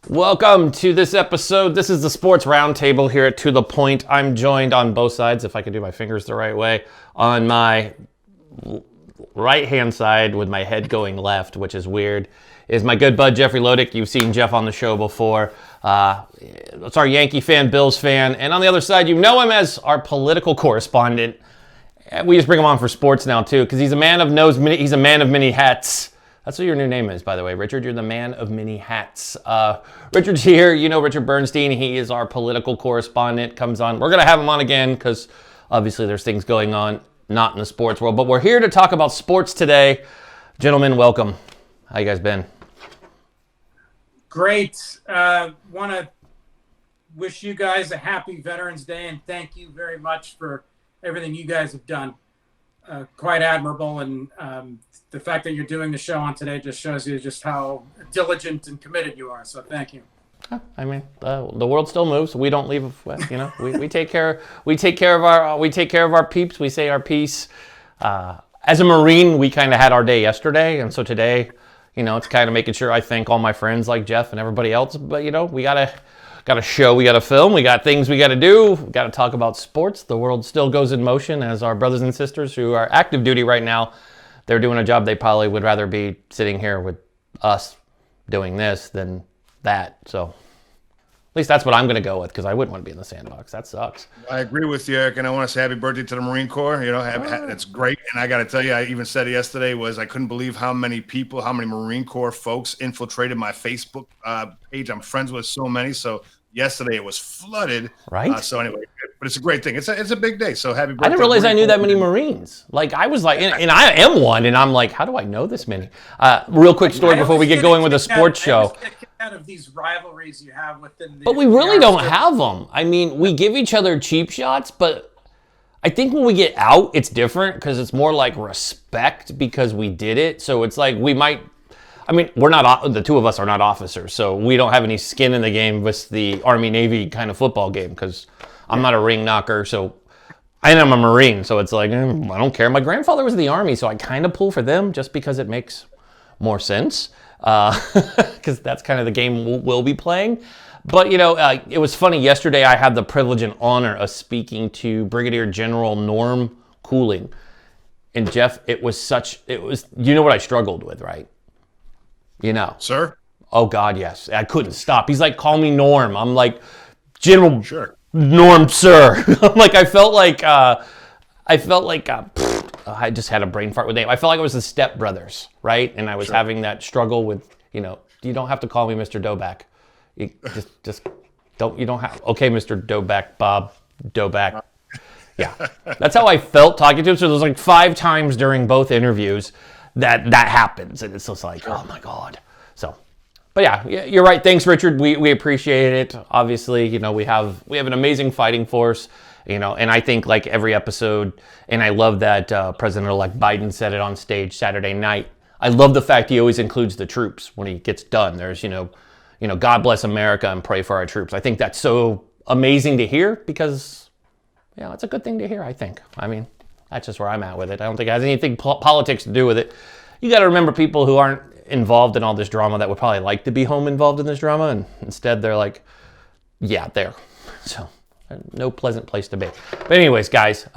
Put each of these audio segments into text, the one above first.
Welcome to this episode. This is the Sports Roundtable here at To The Point. I'm joined on both sides, if I can do my fingers the right way, on my right-hand side with my head going left, which is weird, is my good bud Jeffrey Lodick. You've seen Jeff on the show before. It's our Yankee fan, Bills fan. And on the other side, you know him as our political correspondent. We just bring him on for sports now, too, because he's a man of many hats. That's what your new name is, by the way, Richard. You're the man of many hats. Richard's here. You know Richard Bernstein. He is our political correspondent. Comes on. We're going to have him on again because obviously there's things going on, not in the sports world. But we're here to talk about sports today. Gentlemen, welcome. How you guys been? Great. Want to wish you guys a happy Veterans Day and thank you very much for everything you guys have done. Quite admirable, and the fact that you're doing the show on today just shows you just how diligent and committed you are. So thank you. I mean, the world still moves. We don't leave. You know, we take care. We take care of our peeps. We say our piece. As a Marine, we kind of had our day yesterday, and so today, you know, it's kind of making sure I thank all my friends like Jeff and everybody else. But you know, we got a show, we got to film, we got things we got to do, we got to talk about sports. The world still goes in motion as our brothers and sisters who are active duty right now, they're doing a job they probably would rather be sitting here with us doing this than that. So at least that's what I'm going to go with because I wouldn't want to be in the sandbox. That sucks. I agree with you, Eric, and I want to say happy birthday to the Marine Corps. You know, it's great. And I got to tell you, I even said it yesterday, I couldn't believe how many Marine Corps folks infiltrated my Facebook page. I'm friends with so many. So yesterday it was flooded. Right. So anyway, but it's a great thing. It's a big day. So happy birthday. I didn't realize I knew that many Marines. Like I was like, and I am one, and I'm like, how do I know this many? Real quick story before we get going with the sports show. Out of these rivalries you have within the, but we really don't have them. I mean, we give each other cheap shots, but I think when we get out, it's different because it's more like respect because we did it. So it's like we might. I mean, the two of us are not officers, so we don't have any skin in the game with the Army-Navy kind of football game because I'm not a ring knocker, so and I'm a Marine, so it's like, I don't care. My grandfather was in the Army, so I kind of pull for them just because it makes more sense because that's kind of the game we'll be playing. But, you know, it was funny. Yesterday I had the privilege and honor of speaking to Brigadier General Norm Cooling. And, Jeff, you know what I struggled with, right? You know. Sir? Oh, God, yes. I couldn't stop. He's like, call me Norm. I'm like, General Sure. Norm, sir. I'm like, I felt like I just had a brain fart with name. I felt like it was the Step Brothers, right? And I was having that struggle with, you know, you don't have to call me Mr. Doback. You don't have, okay, Mr. Doback, Bob Doback. Yeah, that's how I felt talking to him. So there's like 5 times during both interviews that happens, and it's just like, oh my God. So, but yeah, you're right. Thanks, Richard. We appreciate it. Obviously, you know, we have an amazing fighting force, you know, and I think like every episode, and I love that President-elect Biden said it on stage Saturday night. I love the fact he always includes the troops when he gets done. There's, you know, God bless America and pray for our troops. I think that's so amazing to hear because, yeah, it's a good thing to hear, I think. I mean, that's just where I'm at with it. I don't think it has anything politics to do with it. You got to remember people who aren't involved in all this drama that would probably like to be home involved in this drama, and instead they're like, yeah, there. So, no pleasant place to be. But anyways, guys,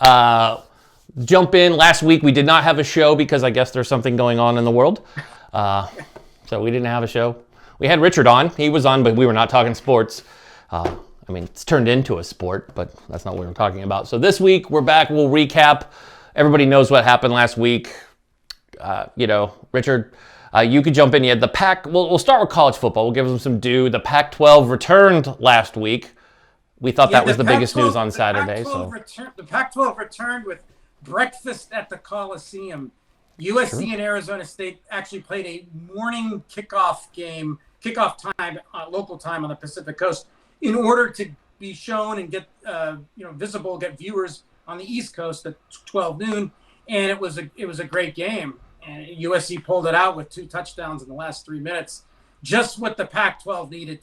jump in. Last week we did not have a show because I guess there's something going on in the world. So we didn't have a show. We had Richard on. He was on, but we were not talking sports. I mean, it's turned into a sport, but that's not what we were talking about. So this week, we're back. We'll recap. Everybody knows what happened last week. You know, Richard, you could jump in. You had the we'll start with college football. We'll give them some due. The Pac-12 returned last week. We thought that was the biggest news on Saturday. The Pac-12 returned with breakfast at the Coliseum. USC and Arizona State actually played a morning kickoff time, local time on the Pacific Coast, in order to be shown and get visible, get viewers on the East Coast at 12 noon. And it was a great game. And USC pulled it out with 2 touchdowns in the last 3 minutes. just what the Pac-12 needed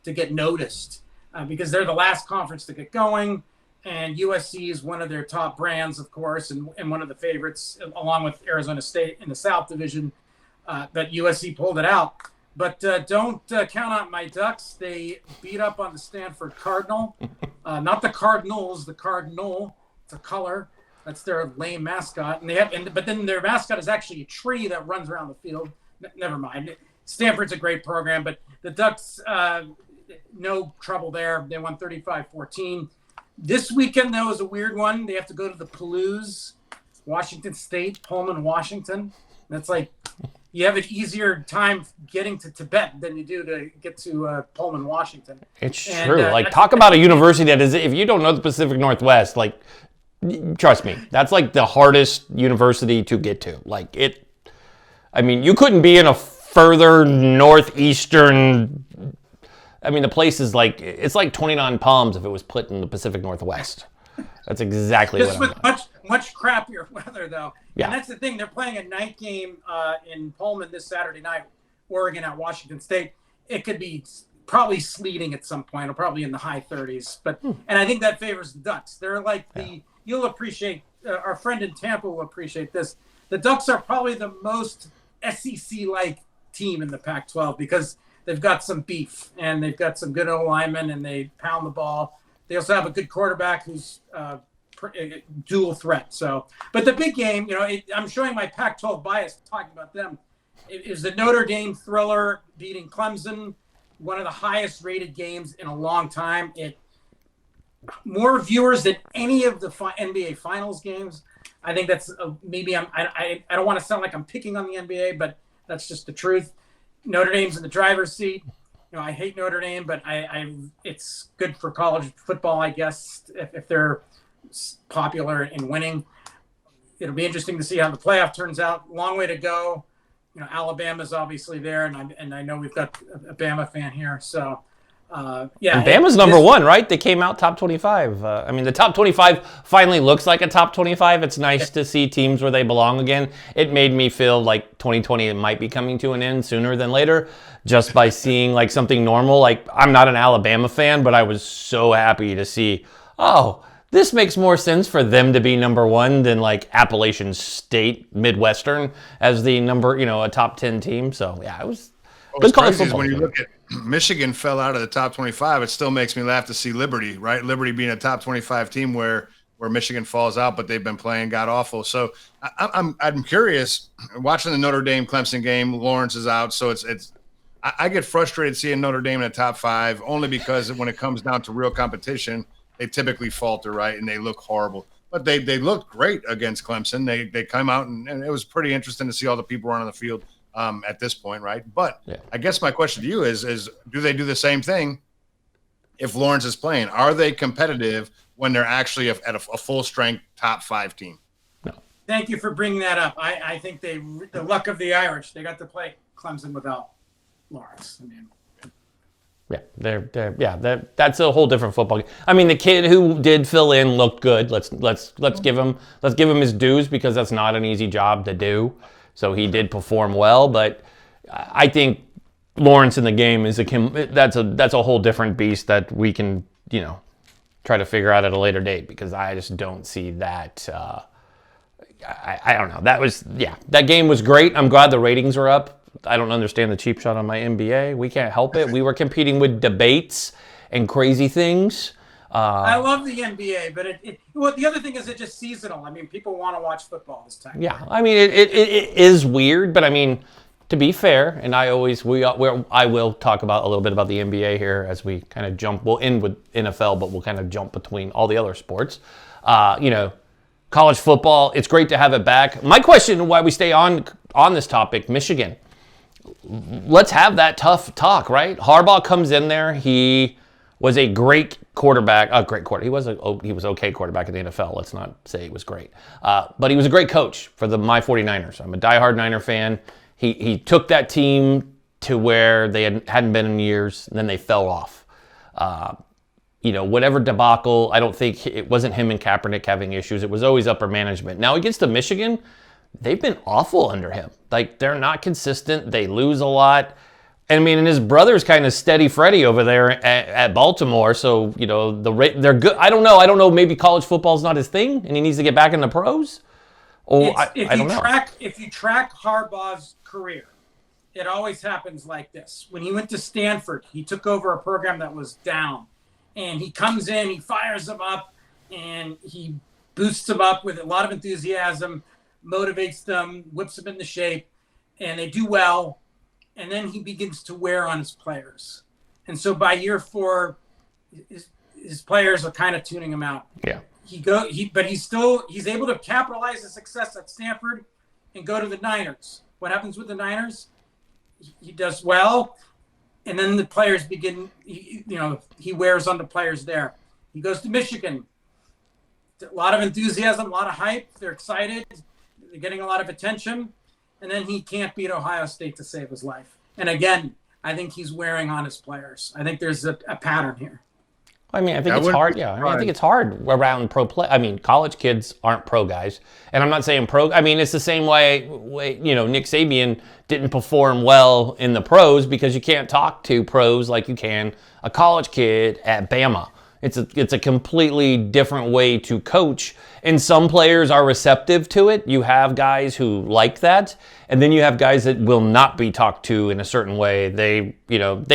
to get noticed, because they're the last conference to get going, and USC is one of their top brands, of course, and one of the favorites, along with Arizona State in the South Division. But USC pulled it out. But don't count out my Ducks. They beat up on the Stanford Cardinal. Not the Cardinals, the Cardinal. It's a color. That's their lame mascot. But then their mascot is actually a tree that runs around the field. Never mind. Stanford's a great program, but the Ducks, no trouble there. They won 35-14. This weekend, though, is a weird one. They have to go to the Palouse, Washington State, Pullman, Washington. That's like, you have an easier time getting to Tibet than you do to get to Pullman, Washington. It's true. Talk about a university that is, if you don't know the Pacific Northwest, trust me, that's like the hardest university to get to. You couldn't be in a further northeastern, the place is it's like 29 Palms if it was put in the Pacific Northwest. That's exactly just what with much crappier weather, though. Yeah. And that's the thing. They're playing a night game in Pullman this Saturday night, Oregon at Washington State. It could be probably sleeting at some point, or probably in the high 30s. And I think that favors the Ducks. They're you'll appreciate, our friend in Tampa will appreciate this. The Ducks are probably the most SEC-like team in the Pac-12 because they've got some beef and they've got some good O-linemen and they pound the ball. They also have a good quarterback who's dual threat. So, but the big game, I'm showing my Pac-12 bias talking about them. It is the Notre Dame thriller beating Clemson, one of the highest rated games in a long time. It more viewers than any of the NBA Finals games. I think that's maybe I don't want to sound like I'm picking on the NBA, but that's just the truth. Notre Dame's in the driver's seat. I hate Notre Dame, but it's good for college football, I guess, if they're popular in winning. It'll be interesting to see how the playoff turns out. Long way to go. Alabama's obviously there, and I know we've got a Bama fan here. So, yeah. And Bama's number one, right? They came out top 25. The top 25 finally looks like a top 25. It's nice to see teams where they belong again. It made me feel like 2020 might be coming to an end sooner than later, just by seeing something normal. I'm not an Alabama fan, but I was so happy to see, this makes more sense for them to be number one than Appalachian State, Midwestern as the number, a top 10 team. So yeah, it was good college football. When you look at Michigan fell out of the top 25, it still makes me laugh to see Liberty, right? Liberty being a top 25 team where Michigan falls out, but they've been playing god awful. So I'm curious, watching the Notre Dame Clemson game. Lawrence is out, so I get frustrated seeing Notre Dame in the top 5 only because when it comes down to real competition, they typically falter, right? And they look horrible. But they looked great against Clemson. They come out, and it was pretty interesting to see all the people running the field at this point, right? But yeah. I guess my question to you is do they do the same thing if Lawrence is playing? Are they competitive when they're actually at a full-strength top 5 team? No. Thank you for bringing that up. I think the luck of the Irish, they got to play Clemson without Lawrence. That's a whole different football game. The kid who did fill in looked good. Let's give him his dues, because that's not an easy job to do. So he did perform well, but I think Lawrence in the game that's a whole different beast that we can try to figure out at a later date, because I just don't see that. I don't know. That game was great. I'm glad the ratings are up. I don't understand the cheap shot on my NBA. We can't help it. We were competing with debates and crazy things. I love the NBA, but the other thing is it's just seasonal. People want to watch football this time. Yeah, it is weird, but to be fair, and I will talk about a little bit about the NBA here as we kind of jump. We'll end with NFL, but we'll kind of jump between all the other sports. College football, it's great to have it back. My question, why we stay on this topic, Michigan. Let's have that tough talk, right? Harbaugh comes in there. He was a great quarterback. He was okay quarterback in the NFL. Let's not say he was great. But he was a great coach for my 49ers. I'm a diehard Niner fan. He took that team to where they hadn't been in years, and then they fell off. Whatever debacle, I don't think it wasn't him and Kaepernick having issues. It was always upper management. Now he gets to Michigan. They've been awful under him. They're not consistent. They lose a lot. I mean, and his brother's kind of steady Freddie over there at Baltimore. So, you know, they're good. I don't know. Maybe college football's not his thing and he needs to get back in the pros. Or I don't know. If you track Harbaugh's career, it always happens like this. When he went to Stanford, he took over a program that was down. And he comes in, he fires them up, and he boosts them up with a lot of enthusiasm, motivates them, whips them into shape, and they do well. And then he begins to wear on his players. And so by year 4, his players are kind of tuning him out. Yeah. But he's able to capitalize the success at Stanford and go to the Niners. What happens with the Niners? He does well, and then the players begin. He wears on the players there. He goes to Michigan. A lot of enthusiasm, a lot of hype. They're excited. They're getting a lot of attention. And then he can't beat Ohio State to save his life. And again, I think he's wearing on his players. I think there's a pattern here. I mean, I think it's hard. Yeah, I mean, I think it's hard around pro play. I mean, college kids aren't pro guys, and I'm not saying pro. I mean, it's the same way. Nick Saban didn't perform well in the pros because you can't talk to pros like you can a college kid at Bama. It's a completely different way to coach, and some players are receptive to it. You have guys who like that, and then you have guys that will not be talked to in a certain way. They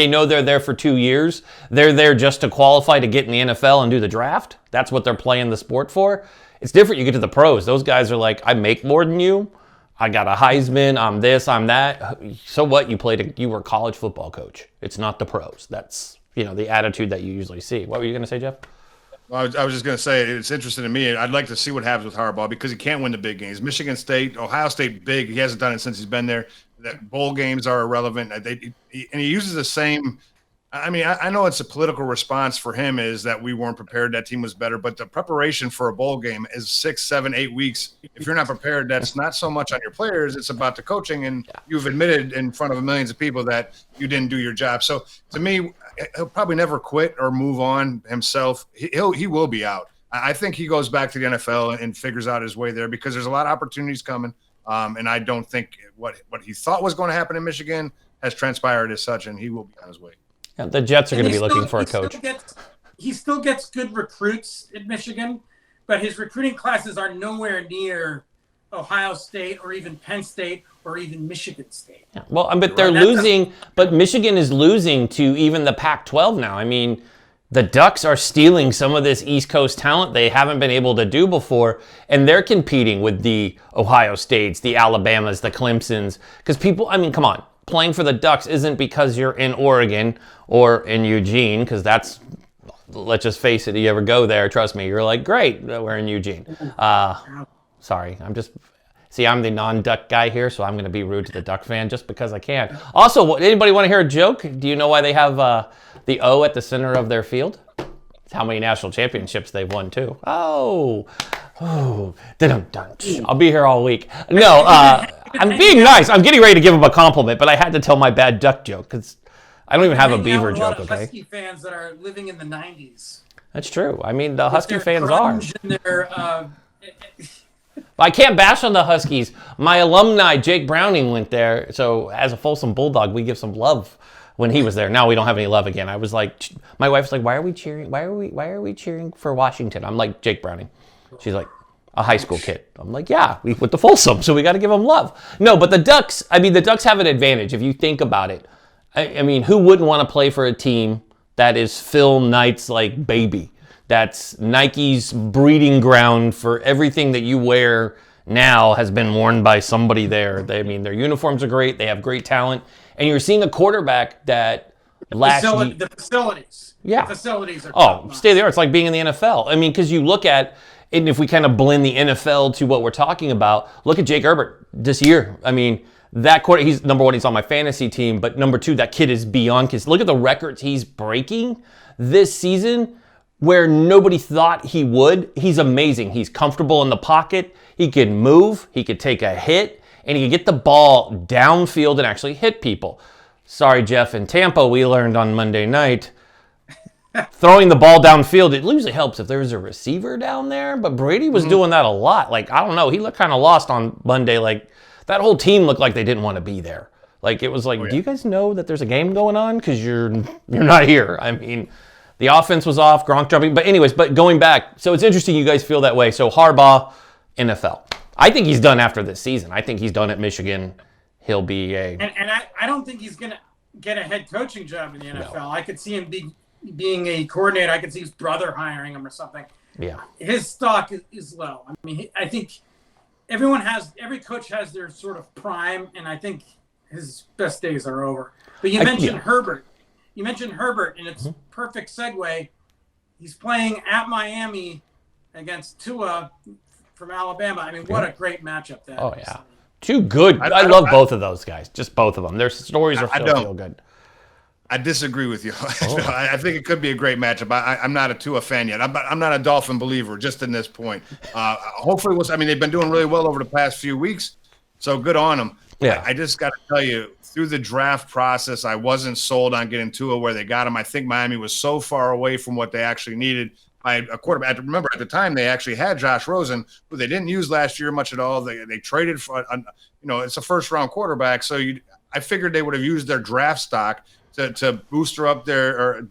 know they're there for 2 years. They're there just to qualify to get in the NFL and do the draft. That's what they're playing the sport for. It's different. You get to the pros. Those guys are like, I make more than you. I got a Heisman. I'm this. I'm that. So what? You were a college football coach. It's not the pros. That's the attitude that you usually see. What were you going to say, Jeff? Well, I was just going to say, it's interesting to me. I'd like to see what happens with Harbaugh because he can't win the big games. Michigan State, Ohio State, big. He hasn't done it since he's been there. That bowl games are irrelevant. And he uses the same. I mean, I know it's a political response for him is that we weren't prepared. That team was better. But the preparation for a bowl game is 6, 7, 8 weeks. If you're not prepared, that's not so much on your players. It's about the coaching. And you've admitted in front of millions of people that you didn't do your job. So to me, he'll probably never quit or move on himself. He will be out. I think he goes back to the NFL and figures out his way there because there's a lot of opportunities coming. And I don't think what he thought was going to happen in Michigan has transpired as such, and he will be on his way. Yeah, the Jets are going to be looking for a coach. He still gets good recruits at Michigan, but his recruiting classes are nowhere near Ohio State or even Penn State or even Michigan State. Yeah. Well, but they're losing. But Michigan is losing to even the Pac-12 now. I mean, the Ducks are stealing some of this East Coast talent they haven't been able to do before, and they're competing with the Ohio States, the Alabamas, the Clemsons. Because people, I mean, come on. Playing for the Ducks isn't because you're in Oregon or in Eugene, because that's, let's just face it, you ever go there, trust me, you're like, great, we're in Eugene. Sorry, I'm the non-Duck guy here, so I'm going to be rude to the Duck fan just because I can. Also, anybody want to hear a joke? Do you know why they have the O at the center of their field? It's how many national championships they've won, too. Oh, I'll be here all week. No, I'm being nice. I'm getting ready to give him a compliment, but I had to tell my bad duck joke because I don't even have a beaver joke, okay? Husky fans that are living in the 90s. That's true. I mean, the Husky fans are. I can't bash on the Huskies. My alumni, Jake Browning, went there. So as a Folsom Bulldog, we give some love when he was there. Now we don't have any love again. I was like, my wife's like, why are we cheering? Why are we cheering for Washington? I'm like, Jake Browning. She's like, a high school kid. I'm like, yeah, we went to Folsom, so we got to give them love. No, but the Ducks have an advantage if you think about it. I mean, who wouldn't want to play for a team that is Phil Knight's like baby? That's Nike's breeding ground for everything that you wear now has been worn by somebody there. Their uniforms are great. They have great talent. And you're seeing a quarterback that the facilities. Yeah. The facilities are stay there. It's like being in the NFL. I mean, because you look at, and if we kind of blend the NFL to what we're talking about, look at Jake Herbert this year. I mean, that quarter, he's number one, he's on my fantasy team, but number two, that kid is beyond kids. Look at the records he's breaking this season where nobody thought he would. He's amazing. He's comfortable in the pocket. He can move. He could take a hit, and he can get the ball downfield and actually hit people. Sorry, Jeff, in Tampa, we learned on Monday night, throwing the ball downfield, it usually helps if there's a receiver down there, but Brady was doing that a lot. Like, I don't know, he looked kind of lost on Monday. Like, that whole team looked like they didn't want to be there. Like, it was like, do you guys know that there's a game going on? Because you're not here. I mean, the offense was off, Gronk jumping. But anyways, going back, so it's interesting you guys feel that way. So Harbaugh, NFL. I think he's done after this season. I think he's done at Michigan. He'll be a... And I don't think he's going to get a head coaching job in the NFL. No. I could see him being a coordinator. I could see his brother hiring him or something. Yeah. His stock is low. I mean, I think every coach has their sort of prime, and I think his best days are over. But you mentioned Herbert. You mentioned Herbert, and it's perfect segue. He's playing at Miami against Tua from Alabama. I mean, what a great matchup that is. Oh, yeah. Two good. I love both of those guys. Just both of them. Their stories are so good. I disagree with you. I think it could be a great matchup. I'm not a Tua fan yet. I'm not a Dolphin believer just in this point. Hopefully, they've been doing really well over the past few weeks, so good on them. Yeah. I just got to tell you, through the draft process, I wasn't sold on getting Tua where they got him. I think Miami was so far away from what they actually needed. A quarterback. Remember, at the time, they actually had Josh Rosen, who they didn't use last year much at all. They traded for, it's a first-round quarterback, so I figured they would have used their draft stock to bolster up their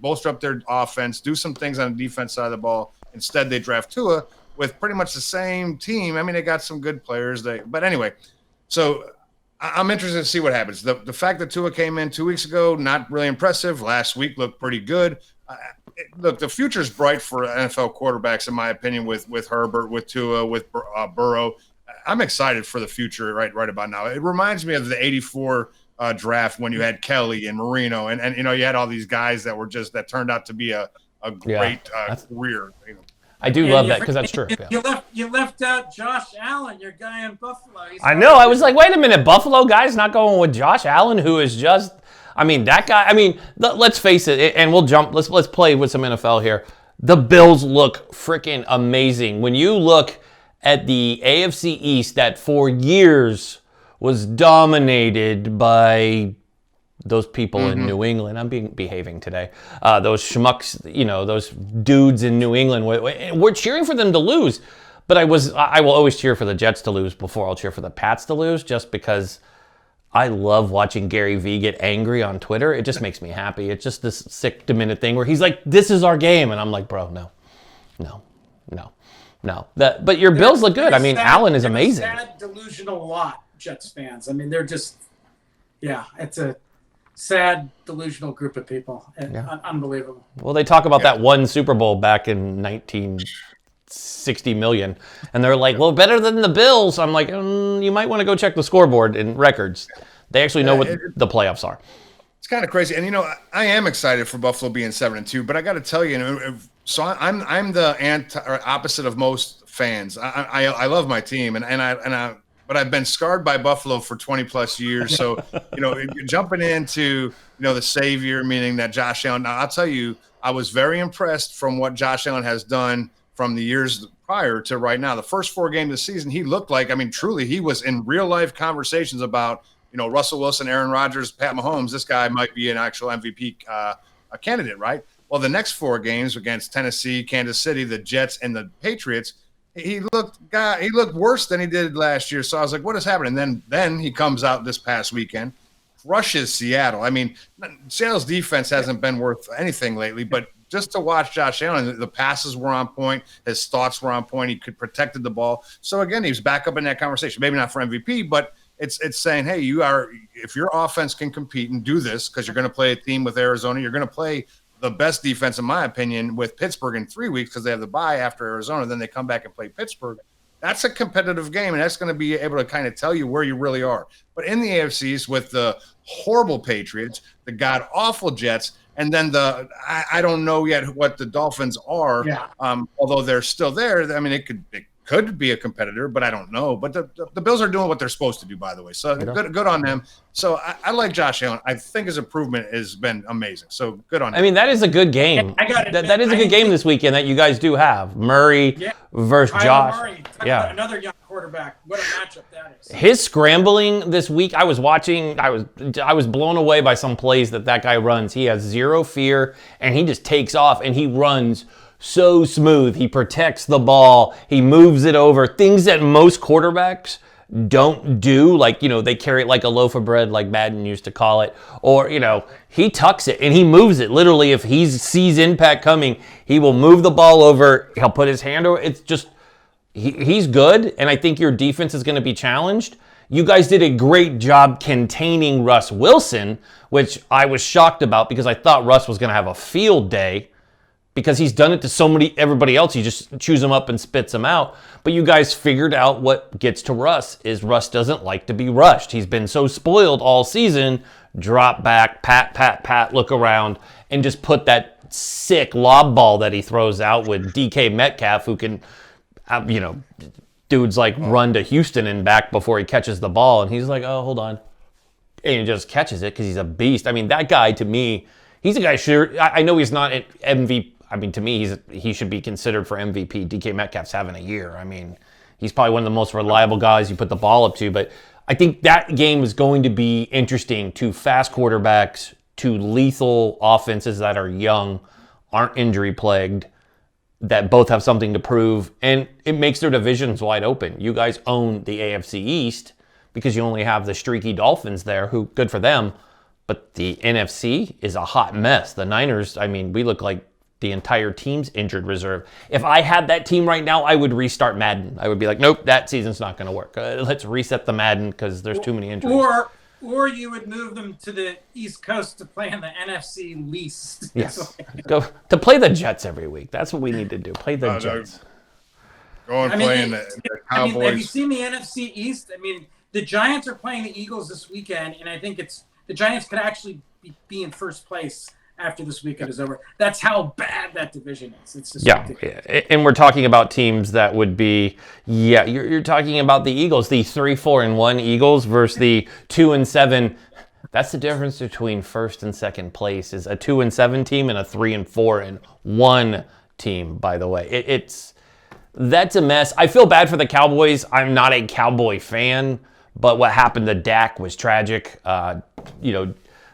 offense, do some things on the defense side of the ball. Instead, they draft Tua with pretty much the same team. I mean, they got some good players. But anyway, so I'm interested to see what happens. The fact that Tua came in 2 weeks ago, not really impressive. Last week looked pretty good. Look, the future's bright for NFL quarterbacks, in my opinion, with Herbert, with Tua, with Burrow. I'm excited for the future right about now. It reminds me of the '84 draft when you had Kelly and Marino, and you had all these guys that turned out to be a great career. I do love that because that's true. You left out Josh Allen, your guy in Buffalo. I know. I was like, wait a minute, Buffalo guy's not going with Josh Allen, who is just. I mean, that guy, let's face it, and we'll jump, let's play with some NFL here. The Bills look freaking amazing. When you look at the AFC East that for years was dominated by those people in New England. I'm behaving today. Those schmucks, those dudes in New England. We're cheering for them to lose. But I will always cheer for the Jets to lose before I'll cheer for the Pats to lose, just because I love watching Gary Vee get angry on Twitter. It just makes me happy. It's just this sick, demented thing where he's like, this is our game. And I'm like, bro, no. But your Bills look good. I mean, Allen is amazing. Sad, delusional lot, Jets fans. I mean, they're just, it's a sad, delusional group of people. Unbelievable. Well, they talk about that one Super Bowl back in 1960 million. And they're like, well, better than the Bills. I'm like, you might want to go check the scoreboard and records. They actually know what the playoffs are. It's kind of crazy. And, I am excited for Buffalo being 7-2, but I got to tell you, so I'm the opposite of most fans. I love my team, but I've been scarred by Buffalo for 20 plus years. So, jumping into, the savior, meaning that Josh Allen. Now, I'll tell you, I was very impressed from what Josh Allen has done from the years prior to right now. The first 4 games of the season, he looked like, truly, he was in real life conversations about, Russell Wilson, Aaron Rodgers, Pat Mahomes. This guy might be an actual MVP candidate, right? Well, the next 4 games against Tennessee, Kansas City, the Jets, and the Patriots, he looked worse than he did last year. So I was like, what is happening? And then he comes out this past weekend, crushes Seattle. Seattle's defense hasn't been worth anything lately, but just to watch Josh Allen, the passes were on point, his thoughts were on point, he protected the ball. So again, he was back up in that conversation. Maybe not for MVP, but it's saying, hey, if your offense can compete and do this, because you're going to play a team with Arizona, you're going to play the best defense, in my opinion, with Pittsburgh in 3 weeks because they have the bye after Arizona. Then they come back and play Pittsburgh. That's a competitive game, and that's going to be able to kind of tell you where you really are. But in the AFCs, with the horrible Patriots, the god-awful Jets, and then I don't know yet what the Dolphins are, although they're still there. It could be a competitor, but I don't know. But the Bills are doing what they're supposed to do, by the way. So good on them. So I like Josh Allen. I think his improvement has been amazing. So good on him. That is a good game. That is a good game this weekend that you guys do have. Murray versus Josh. Murray. Another young quarterback. What a matchup that is. His scrambling this week, I was watching. I was blown away by some plays that guy runs. He has zero fear, and he just takes off, and he runs so smooth. He protects the ball. He moves it over. Things that most quarterbacks don't do, like, they carry it like a loaf of bread, like Madden used to call it, or, he tucks it and he moves it. Literally, if he sees impact coming, he will move the ball over. He'll put his hand over. It's just, he's good, and I think your defense is going to be challenged. You guys did a great job containing Russ Wilson, which I was shocked about because I thought Russ was going to have a field day because he's done it to everybody else. He just chews them up and spits them out. But you guys figured out what gets to Russ is Russ doesn't like to be rushed. He's been so spoiled all season. Drop back, pat, look around, and just put that sick lob ball that he throws out with DK Metcalf, who can, dude's like run to Houston and back before he catches the ball. And he's like, oh, hold on. And he just catches it because he's a beast. I mean, that guy, to me, he's a guy, sure, I know he's not an MVP. I mean, to me, he should be considered for MVP. DK Metcalf's having a year. I mean, he's probably one of the most reliable guys you put the ball up to. But I think that game is going to be interesting to fast quarterbacks, to lethal offenses that are young, aren't injury plagued, that both have something to prove. And it makes their divisions wide open. You guys own the AFC East because you only have the streaky Dolphins there, who, good for them. But the NFC is a hot mess. The Niners, I mean, we look like the entire team's injured reserve. If I had that team right now, I would restart Madden. I would be like, nope, that season's not going to work. Let's reset the Madden because there's too many injuries. Or you would move them to the East Coast to play in the NFC least. Yes. Go to play the Jets every week. That's what we need to do. Play the Jets. Go and play in the Cowboys. Have you seen the NFC East? I mean, the Giants are playing the Eagles this weekend, and I think the Giants could actually be in first place after this weekend is over. That's how bad that division is. It's just ridiculous. And we're talking about teams that would be, you're talking about the Eagles, the 3-4-1 Eagles versus the 2-7. That's the difference between first and second place, is a 2-7 team and a 3-4-1 team, by the way. That's a mess. I feel bad for the Cowboys. I'm not a Cowboy fan, but what happened to Dak was tragic.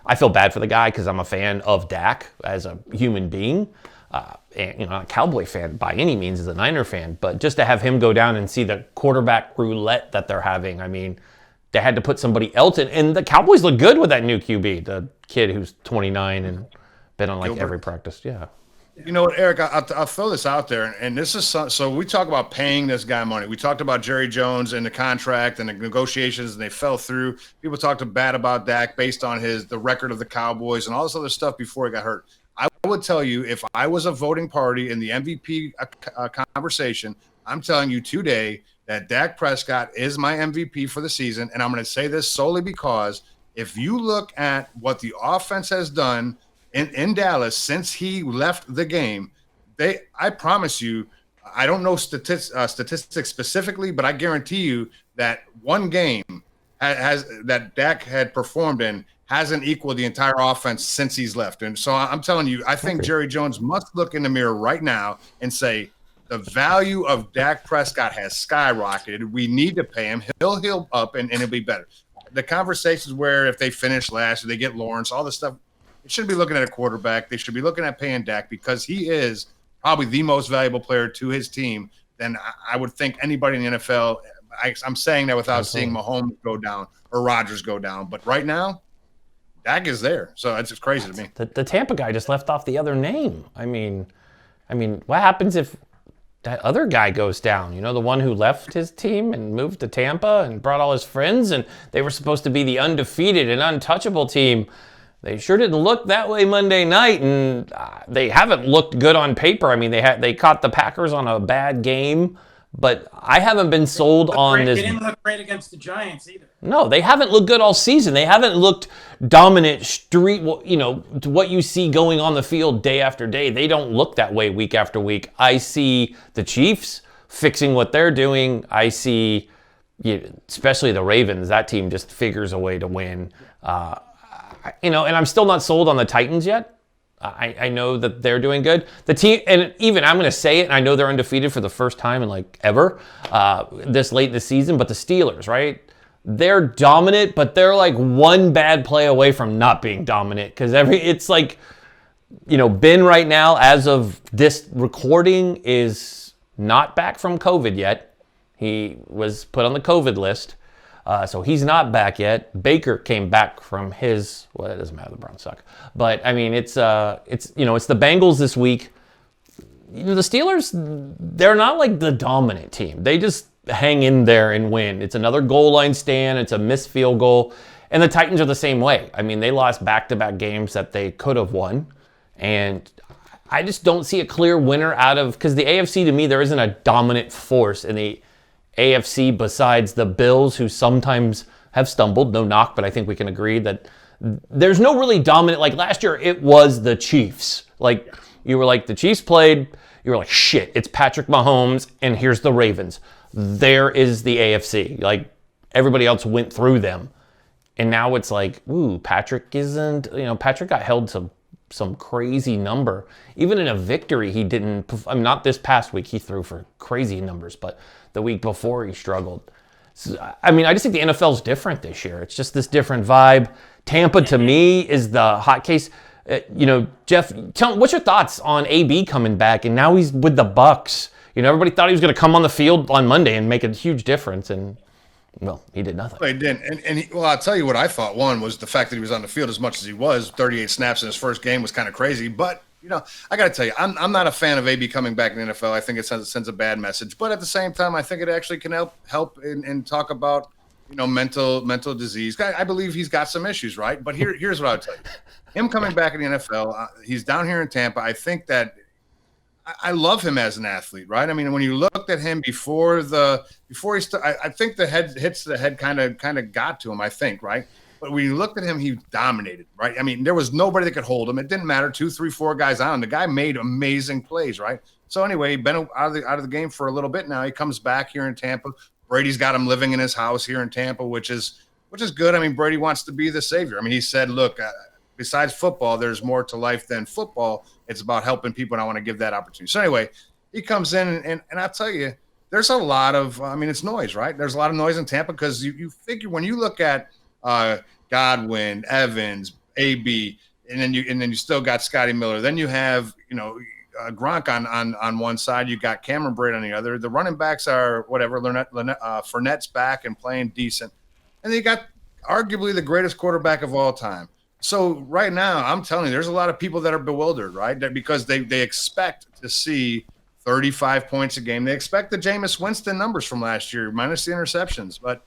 I feel bad for the guy because I'm a fan of Dak as a human being. And, not a Cowboy fan by any means, as a Niner fan. But just to have him go down and see the quarterback roulette that they're having, I mean, they had to put somebody else in. And the Cowboys look good with that new QB, the kid who's 29 and been on like every practice. Yeah. You know what, Eric, I'll throw this out there, and this is so we talk about paying this guy money. We talked about Jerry Jones and the contract and the negotiations, and they fell through. People talked bad about Dak based on the record of the Cowboys and all this other stuff before he got hurt. I would tell you, if I was a voting party in the MVP conversation, I'm telling you today that Dak Prescott is my MVP for the season, and I'm going to say this solely because if you look at what the offense has done in Dallas since he left the game, I promise you, I don't know statistics specifically, but I guarantee you that one game that Dak had performed in hasn't equaled the entire offense since he's left. And so I'm telling you, I think Jerry Jones must look in the mirror right now and say, the value of Dak Prescott has skyrocketed. We need to pay him. He'll heal up and it'll be better. The conversations where if they finish last or they get Lawrence, all this stuff, they shouldn't be looking at a quarterback. They should be looking at paying Dak because he is probably the most valuable player to his team than I would think anybody in the NFL. I'm saying that without seeing Mahomes go down or Rodgers go down. But right now, Dak is there. So it's just crazy to me. The Tampa guy just left off the other name. I mean, what happens if that other guy goes down? The one who left his team and moved to Tampa and brought all his friends, and they were supposed to be the undefeated and untouchable team. They sure didn't look that way Monday night, and they haven't looked good on paper. I mean, they caught the Packers on a bad game, but I haven't been sold on this. They didn't look great against the Giants either. No, they haven't looked good all season. They haven't looked dominant street, to what you see going on the field day after day. They don't look that way week after week. I see the Chiefs fixing what they're doing. I see, especially the Ravens, that team just figures a way to win. And I'm still not sold on the Titans yet. I know that they're doing good. The team, and even I'm going to say it, and I know they're undefeated for the first time in ever this late in the season, but the Steelers, right? They're dominant, but they're like one bad play away from not being dominant because it's like, Ben right now, as of this recording, is not back from COVID yet. He was put on the COVID list. So he's not back yet. Baker came back from his. Well, it doesn't matter. The Browns suck. But I mean, it's the Bengals this week. The Steelers, they're not like the dominant team. They just hang in there and win. It's another goal line stand. It's a missed field goal. And the Titans are the same way. I mean, they lost back-to-back games that they could have won. And I just don't see a clear winner out of, because the AFC, to me, there isn't a dominant force in the AFC besides the Bills, who sometimes have stumbled. No knock, but I think we can agree that there's no really dominant. Like last year, it was the Chiefs. Like, you were like, the Chiefs played, you were like, shit, it's Patrick Mahomes, and here's the Ravens. There is the AFC. Like, everybody else went through them. And now it's like, ooh, Patrick got held to some crazy number. Even in a victory, he didn't, not this past week, he threw for crazy numbers, but the week before he struggled. So, I mean, I just think the NFL's different this year. It's just this different vibe. Tampa, to me, is the hot case. Jeff, what's your thoughts on AB coming back? And now he's with the Bucks. Everybody thought he was going to come on the field on Monday and make a huge difference, and well, he did nothing. Well, he didn't. I'll tell you what I thought. One was the fact that he was on the field as much as he was. 38 snaps in his first game was kind of crazy. But, I got to tell you, I'm not a fan of AB coming back in the NFL. I think it sends a bad message. But at the same time, I think it actually can help and talk about, mental disease. I believe he's got some issues, right? But here's what I would tell you. Him coming back in the NFL, he's down here in Tampa. I think that I love him as an athlete, right? I mean, when you looked at him before I think the hits to the head kind of got to him, I think, right? But when you looked at him, he dominated, right? I mean, there was nobody that could hold him. It didn't matter, 2, 3, 4 guys on. The guy made amazing plays, right? So anyway, he's been out of the game for a little bit now. He comes back here in Tampa. Brady's got him living in his house here in Tampa, which is good. I mean, Brady wants to be the savior. I mean, he said, look, besides football, there's more to life than football. It's about helping people, and I want to give that opportunity. So anyway, he comes in, and I'll tell you, there's a lot of, it's noise, right? There's a lot of noise in Tampa because you figure when you look at Godwin, Evans, AB, and then you still got Scotty Miller. Then you have, Gronk on one side. You got Cameron Braid on the other. The running backs are whatever. Fournette's back and playing decent. And they got arguably the greatest quarterback of all time. So right now, I'm telling you, there's a lot of people that are bewildered, right? Because they expect to see 35 points a game. They expect the Jameis Winston numbers from last year, minus the interceptions, but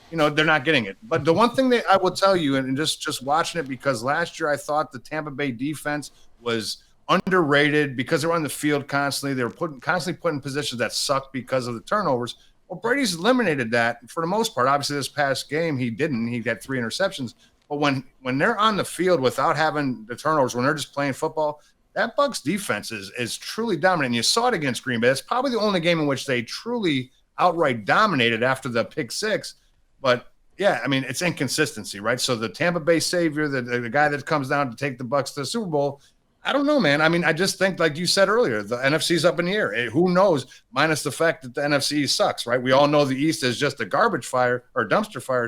they're not getting it. But the one thing that I will tell you, and just watching it, because last year I thought the Tampa Bay defense was underrated because they were on the field constantly. They were constantly put in positions that sucked because of the turnovers. Well, Brady's eliminated that for the most part. Obviously, this past game he didn't. He got 3 interceptions. But when they're on the field without having the turnovers, when they're just playing football, that Bucs defense is truly dominant. And you saw it against Green Bay. It's probably the only game in which they truly outright dominated after the pick 6. But, yeah, I mean, it's inconsistency, right? So the Tampa Bay savior, the guy that comes down to take the Bucs to the Super Bowl, I don't know, man. I mean, I just think, like you said earlier, the NFC's up in the air. Who knows, minus the fact that the NFC sucks, right? We all know the East is just a garbage fire or dumpster fire,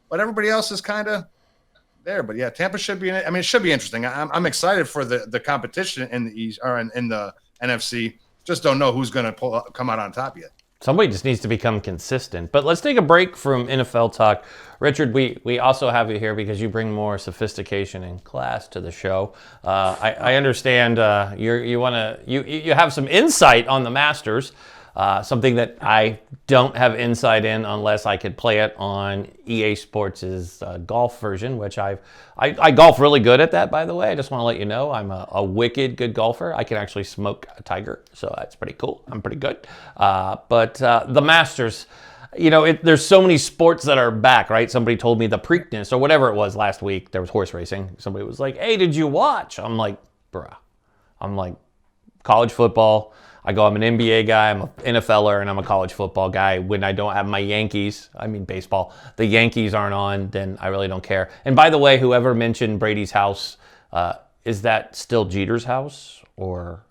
but everybody else is kind of there. But yeah, Tampa should be it should be interesting. I'm excited for the competition in the East or in the NFC. Just don't know who's going to come out on top yet. Somebody just needs to become consistent. But let's take a break from NFL talk. Richard, we also have you here because you bring more sophistication and class to the show. I understand you have some insight on the Masters. Something that I don't have insight in unless I could play it on EA Sports' golf version, which I golf really good at that, by the way. I just want to let you know I'm a wicked good golfer. I can actually smoke a tiger, so that's pretty cool. I'm pretty good. But the Masters, there's so many sports that are back, right? Somebody told me the Preakness or whatever it was last week. There was horse racing. Somebody was like, hey, did you watch? I'm like, bruh. I'm like, college football. I'm an NBA guy, I'm an NFLer, and I'm a college football guy. When I don't have my Yankees, baseball, the Yankees aren't on, then I really don't care. And by the way, whoever mentioned Brady's house, is that still Jeter's house or?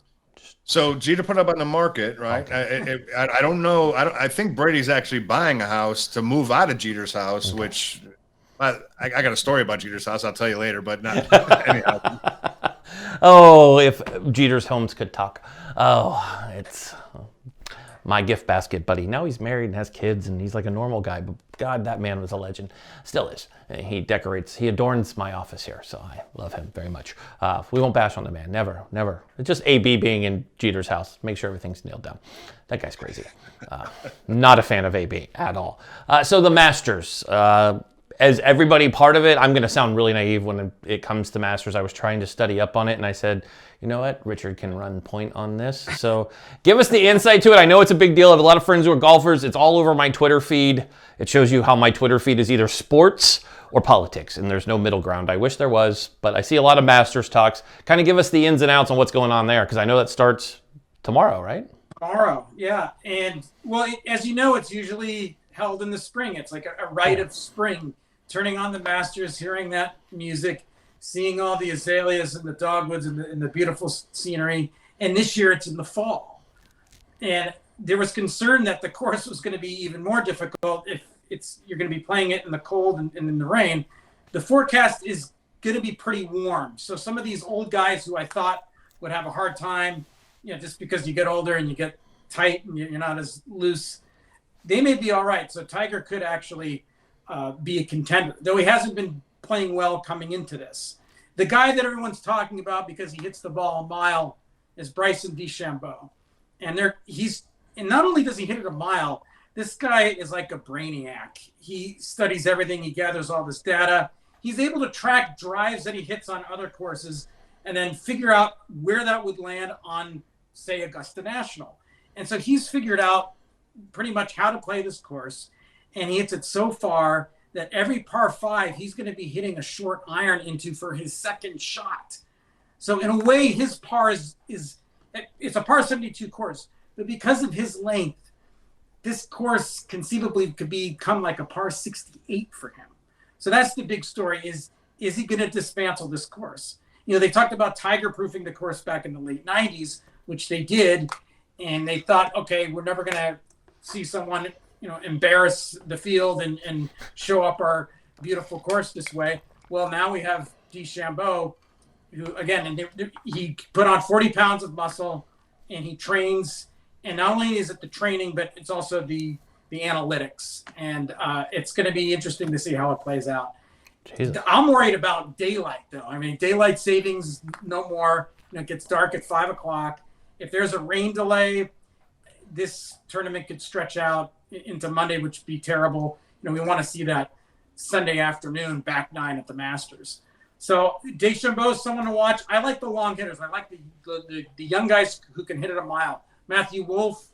So Jeter put it up on the market, right? Okay. I don't know. I think Brady's actually buying a house to move out of Jeter's house, okay. Which I got a story about Jeter's house. I'll tell you later, but not anyhow. Oh, if Jeter's homes could talk. Oh, it's my gift basket buddy. Now he's married and has kids, and he's like a normal guy. But God, that man was a legend. Still is. He adorns my office here, so I love him very much. We won't bash on the man. Never, never. It's just AB being in Jeter's house. Make sure everything's nailed down. That guy's crazy. Not a fan of AB at all. So the Masters. As everybody part of it, I'm going to sound really naive when it comes to Masters. I was trying to study up on it, and I said, you know what? Richard can run point on this. So give us the insight to it. I know it's a big deal. I have a lot of friends who are golfers. It's all over my Twitter feed. It shows you how my Twitter feed is either sports or politics, and there's no middle ground. I wish there was, but I see a lot of Masters talks. Kind of give us the ins and outs on what's going on there, because I know that starts tomorrow, right? Tomorrow, yeah. And, well, as you know, it's usually held in the spring. It's like a rite of spring. Turning on the Masters, hearing that music, seeing all the azaleas and the dogwoods and the beautiful scenery. And this year it's in the fall. And there was concern that the course was going to be even more difficult if you're going to be playing it in the cold and in the rain. The forecast is going to be pretty warm. So some of these old guys who I thought would have a hard time, just because you get older and you get tight and you're not as loose, they may be all right. So Tiger could actually be a contender, though he hasn't been playing well coming into this. The guy that everyone's talking about because he hits the ball a mile is Bryson DeChambeau. And not only does he hit it a mile, this guy is like a brainiac. He studies everything. He gathers all this data. He's able to track drives that he hits on other courses and then figure out where that would land on, say, Augusta National. And so he's figured out pretty much how to play this course. And he hits it so far that every par 5, he's going to be hitting a short iron into for his second shot. So in a way, his par it's a par 72 course. But because of his length, this course conceivably could become like a par 68 for him. So that's the big story is he going to dismantle this course? They talked about Tiger proofing the course back in the late 90s, which they did. And they thought, okay, we're never going to see someone embarrass the field and show up our beautiful course this way. Well, now we have DeChambeau, who, again, he put on 40 pounds of muscle, and he trains. And not only is it the training, but it's also the analytics. And it's going to be interesting to see how it plays out. Jesus. I'm worried about daylight, though. I mean, daylight savings, no more. It gets dark at 5 o'clock. If there's a rain delay, this tournament could stretch out into Monday, which would be terrible. We want to see that Sunday afternoon back 9 at the Masters. So DeChambeau is someone to watch. I like the long hitters. I like the young guys who can hit it a mile. Matthew Wolf,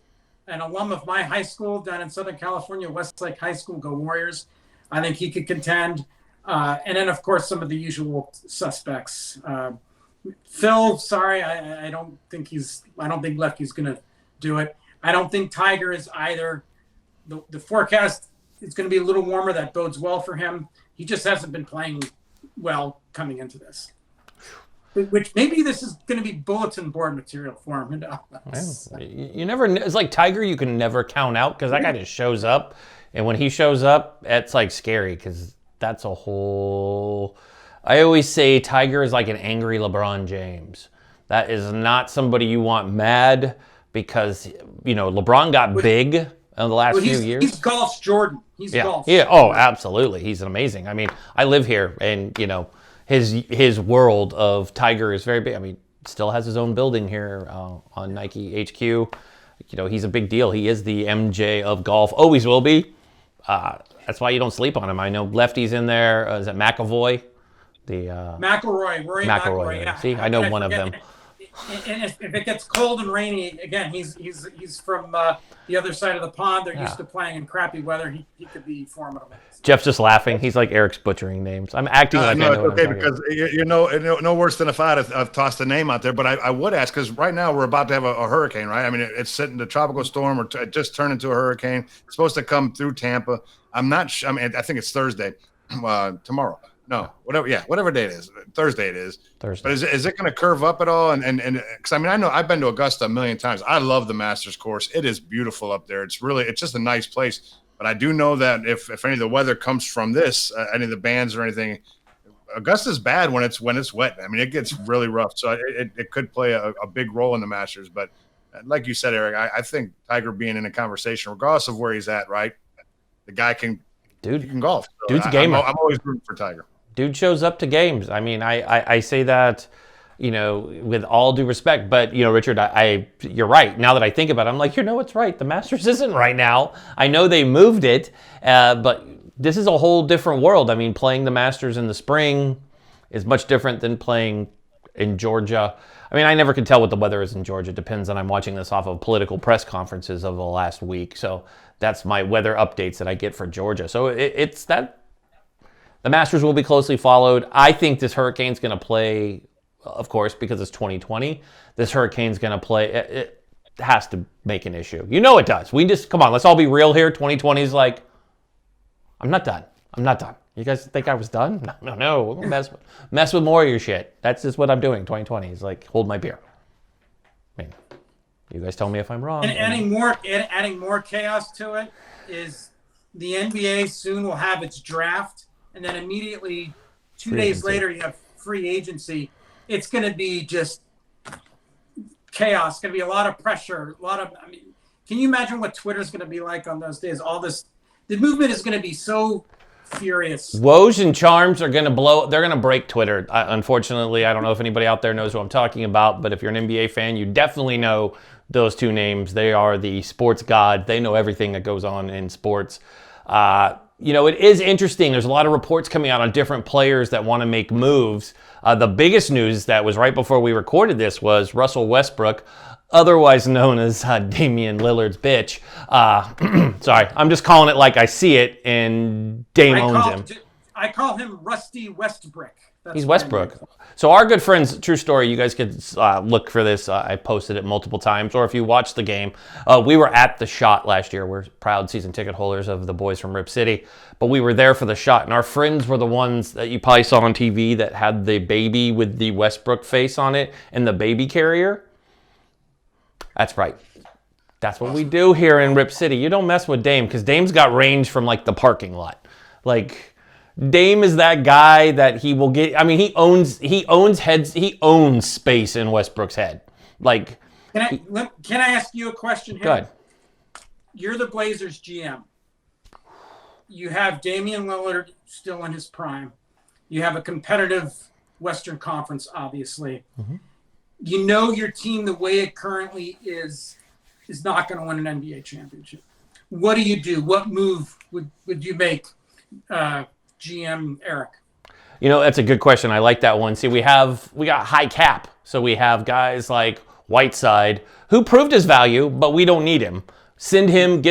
an alum of my high school down in Southern California, Westlake High School, go Warriors. I think he could contend. And then, of course, some of the usual suspects. Phil, sorry, I don't think Lefty's going to do it. I don't think Tiger is either. The forecast is going to be a little warmer. That bodes well for him. He just hasn't been playing well coming into this. Which maybe this is going to be bulletin board material for him. You never. It's like Tiger. You can never count out because that guy just shows up, and when he shows up, it's like scary because that's a whole. I always say Tiger is like an angry LeBron James. That is not somebody you want mad because LeBron got big in the last few years. He's golf's Jordan. He's golf. Yeah. Oh, absolutely. He's amazing. I mean, I live here, and his world of Tiger is very big. I mean, still has his own building here on Nike HQ. He's a big deal. He is the MJ of golf. Always will be. That's why you don't sleep on him. I know Lefty's in there. Is it McAvoy? McIlroy, Rory McIlroy. Yeah. See, I know one of them. And if it gets cold and rainy, again, he's from the other side of the pond. They're used to playing in crappy weather. He could be formidable. Jeff's just laughing. He's like Eric's butchering names. I'm acting like I know what I'm talking because no worse than if I'd tossed a name out there. But I would ask because right now we're about to have a hurricane, right? I mean, it's sitting the tropical storm or it just turned into a hurricane. It's supposed to come through Tampa. I'm not sure. I mean, I think it's Thursday, tomorrow. No, whatever day it is. Thursday it is. Thursday. But is it going to curve up at all? And because I mean, I know I've been to Augusta a million times. I love the Masters course. It is beautiful up there. It's just a nice place. But I do know that if any of the weather comes from this, any of the bands or anything, Augusta's bad when it's wet. I mean, it gets really rough. So it could play a big role in the Masters. But like you said, Eric, I think Tiger being in a conversation, regardless of where he's at, right? The guy he can golf. So dude's a gamer. I'm always rooting for Tiger. Dude shows up to games. I mean, I say that, with all due respect, but Richard, you're right. Now that I think about it, I'm like, what's right? The Masters isn't right now. I know they moved it, but this is a whole different world. I mean, playing the Masters in the spring is much different than playing in Georgia. I mean, I never can tell what the weather is in Georgia. It depends on, I'm watching this off of political press conferences of the last week. So that's my weather updates that I get for Georgia. So it's that the Masters will be closely followed. I think this hurricane's going to play, of course, because it's 2020. This hurricane's going to play. It has to make an issue. It does. Come on, let's all be real here. 2020 is like, I'm not done. You guys think I was done? No. We're gonna mess with more of your shit. That's just what I'm doing. 2020 is like, hold my beer. I mean, you guys tell me if I'm wrong. And adding more chaos to it is the NBA soon will have its draft, and then immediately 2 days later you have free agency. It's going to be just chaos. It's going to be a lot of pressure. Can you imagine what Twitter's going to be like on those days? The movement is going to be so furious. Woj and Charms are going to blow. They're going to break Twitter. Unfortunately, I don't know if anybody out there knows what I'm talking about, but if you're an NBA fan, you definitely know those two names. They are the sports god. They know everything that goes on in sports. It is interesting. There's a lot of reports coming out on different players that want to make moves. The biggest news that was right before we recorded this was Russell Westbrook, otherwise known as Damian Lillard's bitch. Sorry, I'm just calling it like I see it, and Dame owns him. I call him Rusty Westbrook. He's Westbrook. So our good friends, true story, you guys could look for this. I posted it multiple times, or if you watched the game, we were at the Shot last year. We're proud season ticket holders of the boys from Rip City, but we were there for the Shot, and our friends were the ones that you probably saw on TV that had the baby with the Westbrook face on it and the baby carrier. That's right. That's what we do here in Rip City. You don't mess with Dame, because Dame's got range from like the parking lot. Like, Dame is that guy that he will get. I mean, he owns heads. He owns space in Westbrook's head. Like, can I ask you a question here? Go ahead. You're the Blazers GM. You have Damian Lillard still in his prime. You have a competitive Western Conference, obviously. Mm-hmm. You know your team, the way it currently is not going to win an NBA championship. What do you do? What move would you make, GM Eric? That's a good question. I like that one. See, we got high cap. So we have guys like Whiteside, who proved his value, but we don't need him. Send him,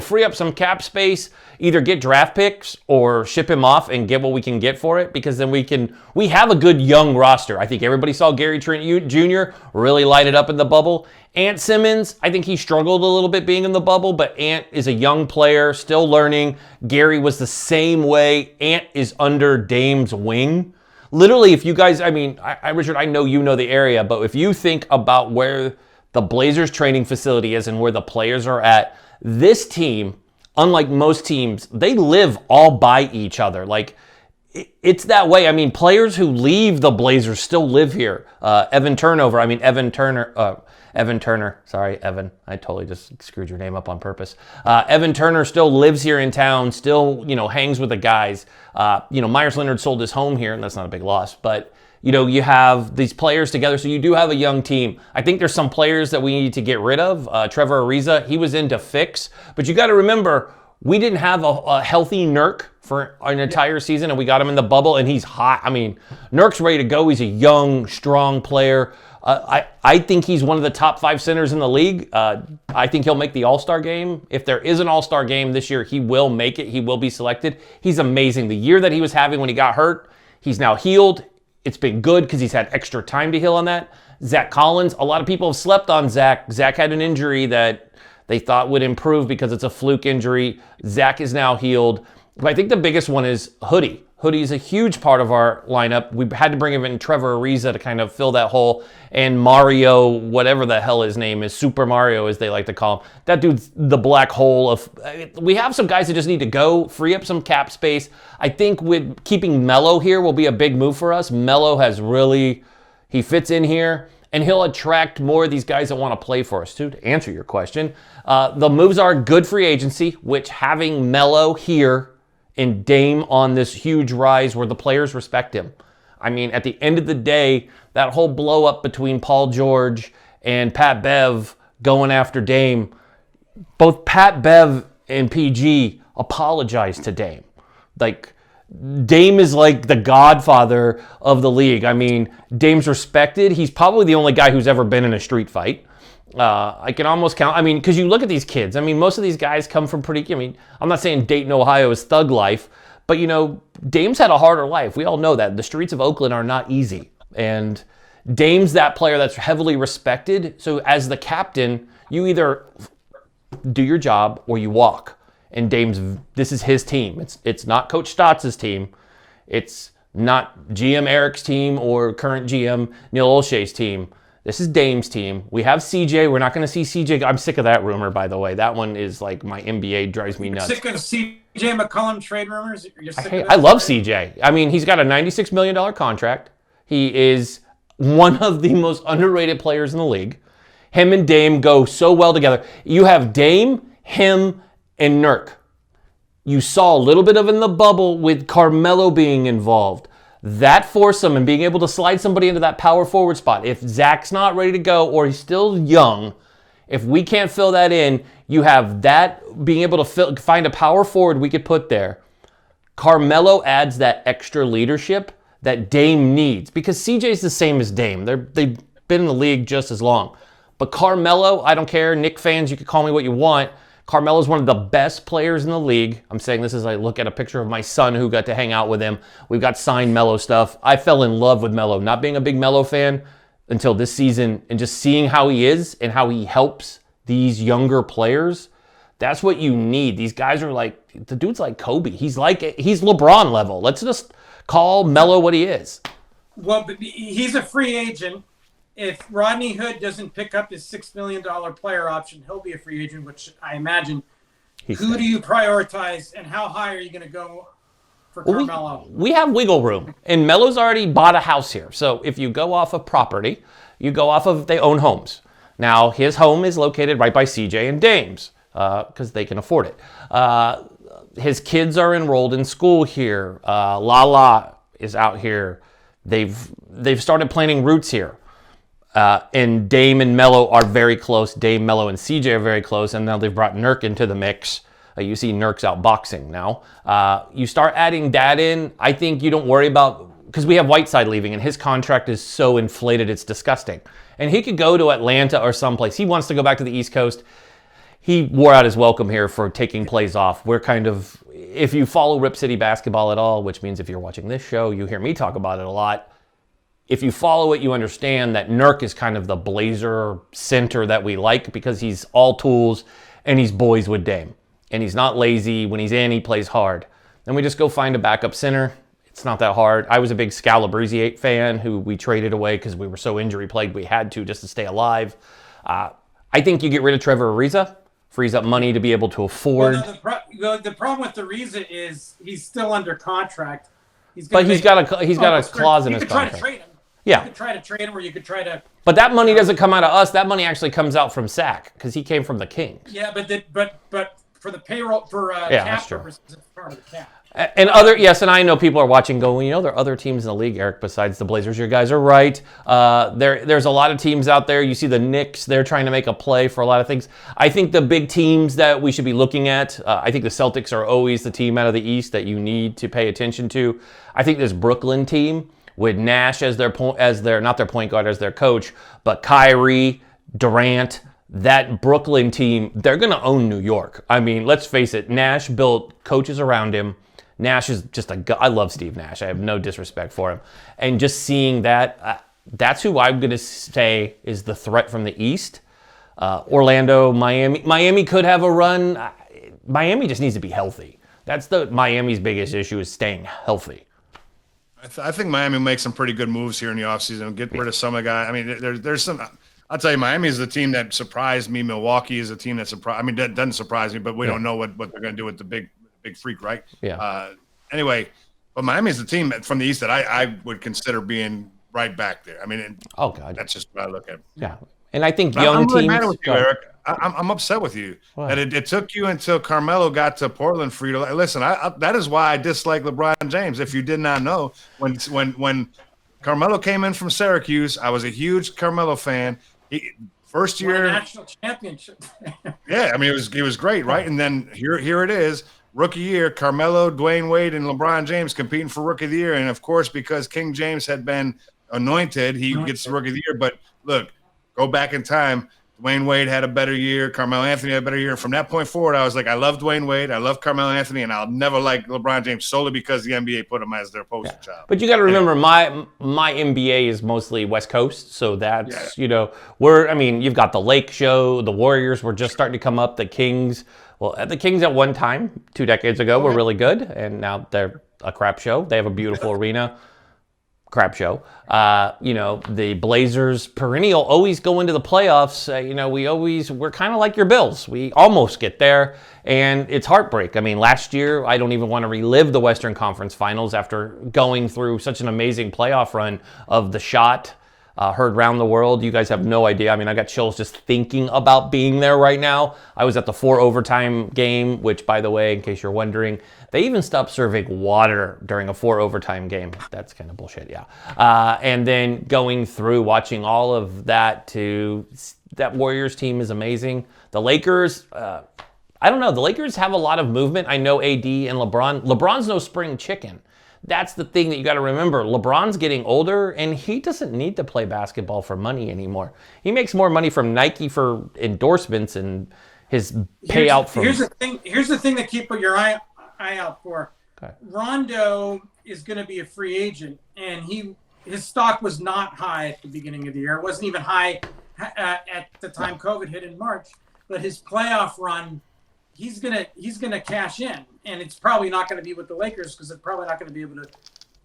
free up some cap space, either get draft picks or ship him off and get what we can get for it, because then we have a good young roster. I think everybody saw Gary Trent Jr. really light it up in the bubble. Ant Simmons, I think he struggled a little bit being in the bubble, but Ant is a young player, still learning. Gary was the same way. Ant is under Dame's wing. Literally, if you guys, Richard, I know you know the area, but if you think about where the Blazers training facility is and where the players are at, this team, unlike most teams, they live all by each other. Like, it's that way. I mean, players who leave the Blazers still live here. Evan Turner. Sorry, Evan. I totally just screwed your name up on purpose. Evan Turner still lives here in town, still, hangs with the guys. Myers Leonard sold his home here, and that's not a big loss, but you have these players together, so you do have a young team. I think there's some players that we need to get rid of. Trevor Ariza, he was into fix, but you got to remember, we didn't have a healthy Nurk for an entire season, and we got him in the bubble, and he's hot. I mean, Nurk's ready to go. He's a young, strong player. I think he's one of the top 5 centers in the league. I think he'll make the All-Star game. If there is an All-Star game this year, he will make it. He will be selected. He's amazing. The year that he was having when he got hurt, he's now healed. It's been good because he's had extra time to heal on that. Zach Collins, a lot of people have slept on Zach. Zach had an injury that they thought would improve because it's a fluke injury. Zach is now healed. But I think the biggest one is Hoodie. Hoodie is a huge part of our lineup. We had to bring in Trevor Ariza to kind of fill that hole. And Mario, whatever the hell his name is, Super Mario as they like to call him. That dude's the black hole of... We have some guys that just need to go, free up some cap space. I think with keeping Melo here will be a big move for us. Melo has really... He fits in here. and he'll attract more of these guys that want to play for us too. To answer your question, the moves are good free agency, which having Melo here and Dame on this huge rise where the players respect him. I mean, at the end of the day, that whole blow up between Paul George and Pat Bev going after Dame, both Pat Bev and PG apologized to Dame. Like, Dame is like the godfather of the league. I mean, Dame's respected. He's probably the only guy who's ever been in a street fight. I can almost count. I mean, because you look at these kids. I mean, most of these guys come from pretty. I mean, I'm not saying Dayton, Ohio is thug life, but you know, Dame's had a harder life. We all know that. The streets of Oakland are not easy, and Dame's that player that's heavily respected. So as the captain, you either do your job or you walk. And this is his team. It's not Coach Stotts' team. It's not GM Eric's team or current GM Neil Olshey's team. This is Dame's team. We have CJ. We're not going to see CJ. I'm sick of that rumor, by the way. That one is like my NBA drives me nuts. Sick of CJ McCollum trade rumors? I love CJ. I mean, he's got a $96 million contract. He is one of the most underrated players in the league. Him and Dame go so well together. You have Dame, him, and Nurk. You saw a little bit of in the bubble with Carmelo being involved. That foursome and being able to slide somebody into that power forward spot. If Zach's not ready to go or he's still young, if we can't fill that in, you have that being able to find a power forward we could put there. Carmelo adds that extra leadership that Dame needs because CJ's the same as Dame. They've been in the league just as long. But Carmelo, I don't care. Knick fans, you can call me what you want. Carmelo's one of the best players in the league. I'm saying this as I look at a picture of my son who got to hang out with him. We've got signed Melo stuff. I fell in love with Melo, not being a big Melo fan until this season, and just seeing how he is and how he helps these younger players. That's what you need. These guys are like, the dude's like Kobe. He's LeBron level. Let's just call Melo what he is. Well, but he's a free agent. If Rodney Hood doesn't pick up his $6 million player option, he'll be a free agent, which I imagine. Who do you prioritize, and how high are you going to go for Carmelo? We have wiggle room, and Melo's already bought a house here. So if you go off of property, you go off of they own homes. Now, his home is located right by CJ and Dame's because they can afford it. His kids are enrolled in school here. Lala is out here. They've started planting roots here. And Dame and Melo are very close. Dame, Melo, and CJ are very close. And now they've brought Nurk into the mix. You see Nurk's out boxing now. You start adding that in, I think you don't worry about, because we have Whiteside leaving and his contract is so inflated, it's disgusting. And he could go to Atlanta or someplace. He wants to go back to the East Coast. He wore out his welcome here for taking plays off. We're kind of, if you follow Rip City basketball at all, which means if you're watching this show, you hear me talk about it a lot. If you follow it, you understand that Nurk is kind of the blazer center that we like because he's all tools and he's boys with Dame. And he's not lazy. When he's in, he plays hard. Then we just go find a backup center. It's not that hard. I was a big Scalabrese fan who we traded away because we were so injury plagued we had to just to stay alive. I think you get rid of Trevor Ariza, frees up money to be able to afford. Well, the problem with Ariza is he's still under contract. He's got a clause in his contract. You could try to trade him. Yeah. You could try to trade him, or you could try to. But that money doesn't come out of us. That money actually comes out from Sack because he came from the Kings. Yeah, but for the payroll for cap purposes, it's part of the cap. And and I know people are watching going, you know, there are other teams in the league, Eric, besides the Blazers. Your guys are right. There's a lot of teams out there. You see the Knicks, they're trying to make a play for a lot of things. I think the big teams that we should be looking at, I think the Celtics are always the team out of the East that you need to pay attention to. I think this Brooklyn team with Nash as their not their point guard, as their coach, but Kyrie, Durant, that Brooklyn team, they're going to own New York. I mean, let's face it, Nash built coaches around him. Nash is just I love Steve Nash. I have no disrespect for him. And just seeing that, that's who I'm going to say is the threat from the East. Orlando, Miami. Miami could have a run. Miami just needs to be healthy. That's Miami's biggest issue is staying healthy. I think Miami will make some pretty good moves here in the offseason. Get rid of some of the guys. I mean, there's some. I'll tell you, Miami is the team that surprised me. Milwaukee is a team that surprised. I mean, that doesn't surprise me, but we don't know what they're going to do with the big freak, right? Yeah. Anyway, but Miami is the team from the East that I would consider being right back there. I mean, Oh God, that's just what I look at. yeah. And I think I'm young really teams. mad with you, Eric. I'm upset with you that it took you until Carmelo got to Portland for you to listen. That is why I dislike LeBron James. If you did not know, when Carmelo came in from Syracuse, I was a huge Carmelo fan. First year, won a national championship. yeah, I mean he was great, right? And then here it is, rookie year, Carmelo, Dwayne Wade, and LeBron James competing for rookie of the year, and of course because King James had been anointed, he gets the rookie of the year. But look. Go back in time. Dwayne Wade had a better year. Carmelo Anthony had a better year. And from that point forward, I was like, I love Dwayne Wade. I love Carmelo Anthony, and I'll never like LeBron James solely because the NBA put him as their poster child. But you got to remember, my NBA is mostly West Coast, so that's you've got the Lake Show, the Warriors were just starting to come up, the Kings. Well, the Kings at one time, 2 decades ago, were really good, and now they're a crap show. They have a beautiful arena. Crap show. The Blazers perennial always go into the playoffs. We're kind of like your Bills. We almost get there, and it's heartbreak. I mean, last year, I don't even want to relive the Western Conference Finals after going through such an amazing playoff run of the shot. Heard round the world. You guys have no idea. I mean, I got chills just thinking about being there right now. I was at the 4 overtime game, which, by the way, in case you're wondering, they even stopped serving water during a 4 overtime game. That's kind of bullshit, yeah. And then going through, watching all of that that Warriors team is amazing. The Lakers, I don't know. The Lakers have a lot of movement. I know AD and LeBron. LeBron's no spring chicken. That's the thing that you got to remember. LeBron's getting older, and he doesn't need to play basketball for money anymore. He makes more money from Nike for endorsements and his payout from. Here's the thing that keep your eye out for. Okay. Rondo is going to be a free agent, and his stock was not high at the beginning of the year. It wasn't even high at the time COVID hit in March. But his playoff run, he's gonna cash in, and it's probably not going to be with the Lakers because they're probably not going to be able to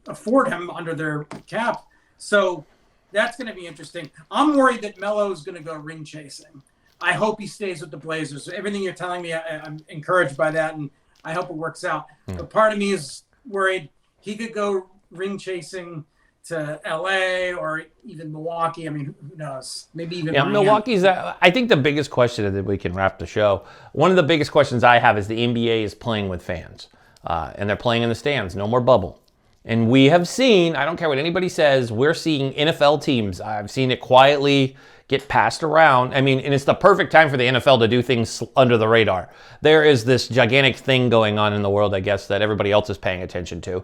afford him under their cap. So that's going to be interesting. I'm worried that Melo is going to go ring chasing. I hope he stays with the Blazers. Everything you're telling me, I'm encouraged by that, and I hope it works out. But part of me is worried he could go ring chasing to LA or even Milwaukee. I mean, who knows? Maybe even Miami. Milwaukee's. I think the biggest question that we can wrap the show. One of the biggest questions I have is the NBA is playing with fans, and they're playing in the stands. No more bubble. And we have seen. I don't care what anybody says. We're seeing NFL teams. I've seen it quietly get passed around. I mean, and it's the perfect time for the NFL to do things under the radar. There is this gigantic thing going on in the world, I guess, that everybody else is paying attention to,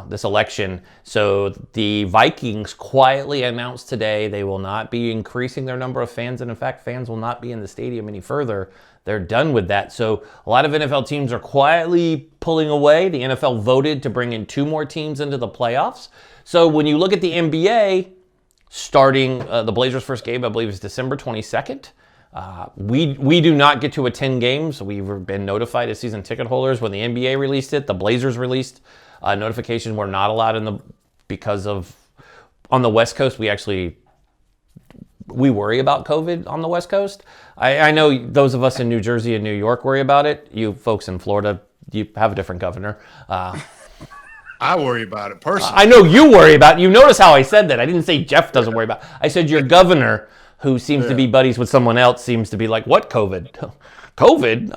this election. So the Vikings quietly announced today they will not be increasing their number of fans. And in fact, fans will not be in the stadium any further. They're done with that. So a lot of NFL teams are quietly pulling away. The NFL voted to bring in 2 more teams into the playoffs. So when you look at the NBA, starting the Blazers' first game, I believe, is December 22nd. We do not get to attend games. We've been notified as season ticket holders. When the NBA released it, the Blazers released notification we're not allowed because of on the West Coast. We worry about COVID on the West Coast. I know those of us in New Jersey and New York worry about it. You folks in Florida, you have a different governor. I worry about it personally. I know you worry about it. You notice how I said that. I didn't say Jeff doesn't worry about it. I said your governor, who seems to be buddies with someone else, seems to be like, what COVID? COVID?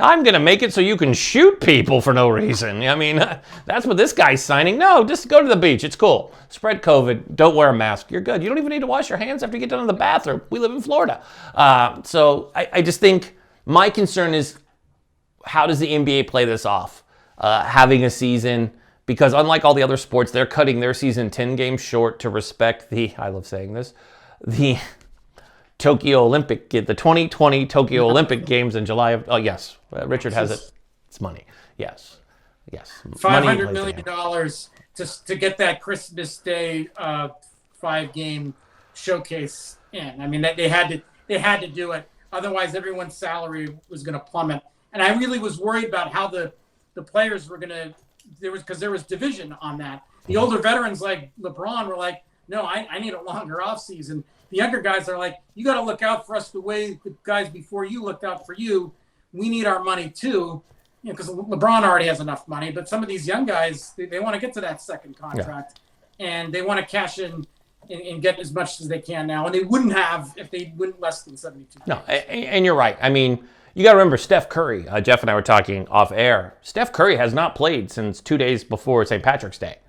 I'm going to make it so you can shoot people for no reason. I mean, that's what this guy's signing. No, just go to the beach. It's cool. Spread COVID. Don't wear a mask. You're good. You don't even need to wash your hands after you get done in the bathroom. We live in Florida. So I just think my concern is, how does the NBA play this off? Having a season, because unlike all the other sports, they're cutting their season 10 games short to respect I love saying this, the Tokyo Olympic, the 2020 Tokyo Olympic Games in July of, yes, Richard has it. It's money. Yes. $500 million just to get that Christmas Day 5-game showcase in. I mean, they had to do it. Otherwise, everyone's salary was going to plummet. And I really was worried about how the players were going to, because there was division on that. The older veterans like LeBron were like, no, I need a longer off season. The younger guys are like, you got to look out for us the way the guys before you looked out for you. We need our money too, because LeBron already has enough money. But some of these young guys, they want to get to that second contract. and they want to cash in and get as much as they can now. And they wouldn't have if they went less than 72 games. No, and you're right. I mean, you got to remember Steph Curry. Jeff and I were talking off air. Steph Curry has not played since 2 days before St. Patrick's Day.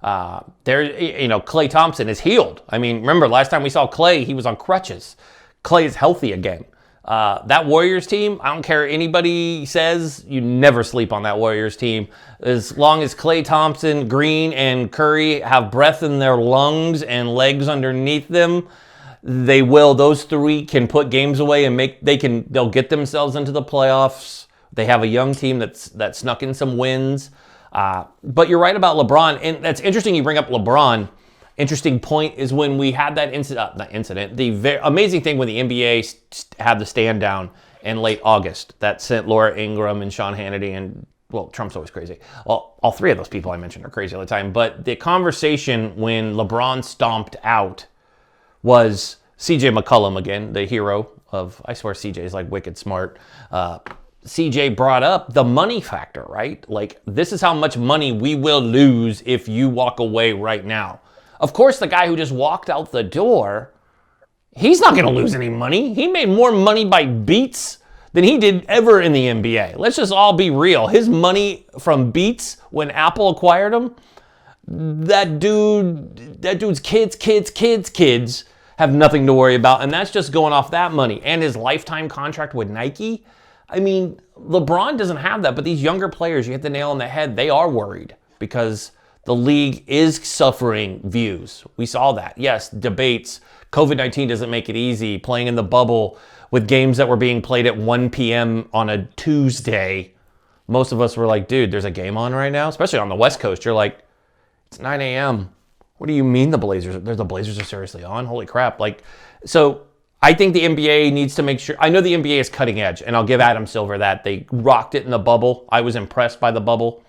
Klay Thompson is healed. I mean, remember last time we saw Klay, he was on crutches. Klay is healthy again. That Warriors team, I don't care what anybody says, you never sleep on that Warriors team. As long as Klay Thompson, Green, and Curry have breath in their lungs and legs underneath them, they will. Those three can put games away and they'll get themselves into the playoffs. They have a young team that snuck in some wins. But you're right about LeBron, and that's interesting you bring up LeBron. Interesting point is when we had that incident, the amazing thing when the NBA had the stand down in late August that sent Laura Ingraham and Sean Hannity and, well, Trump's always crazy. Well, all three of those people I mentioned are crazy all the time. But the conversation when LeBron stomped out was CJ McCollum again, the hero of, I swear CJ is like wicked smart. CJ brought up the money factor, right? Like, this is how much money we will lose if you walk away right now. Of course, the guy who just walked out the door, he's not going to lose any money. He made more money by beats than he did ever in the NBA. Let's just all be real. His money from Beats when Apple acquired him, that dude's kids have nothing to worry about, and that's just going off that money. And his lifetime contract with Nike. I mean, LeBron doesn't have that, but these younger players, you hit the nail on the head, they are worried because the league is suffering views. We saw that. Yes, debates. COVID-19 doesn't make it easy. Playing in the bubble with games that were being played at 1 p.m. on a Tuesday. Most of us were like, dude, there's a game on right now. Especially on the West Coast. You're like, it's 9 a.m. What do you mean the Blazers are seriously on? Holy crap. So I think the NBA needs to make sure. I know the NBA is cutting edge, and I'll give Adam Silver that. They rocked it in the bubble. I was impressed by the bubble.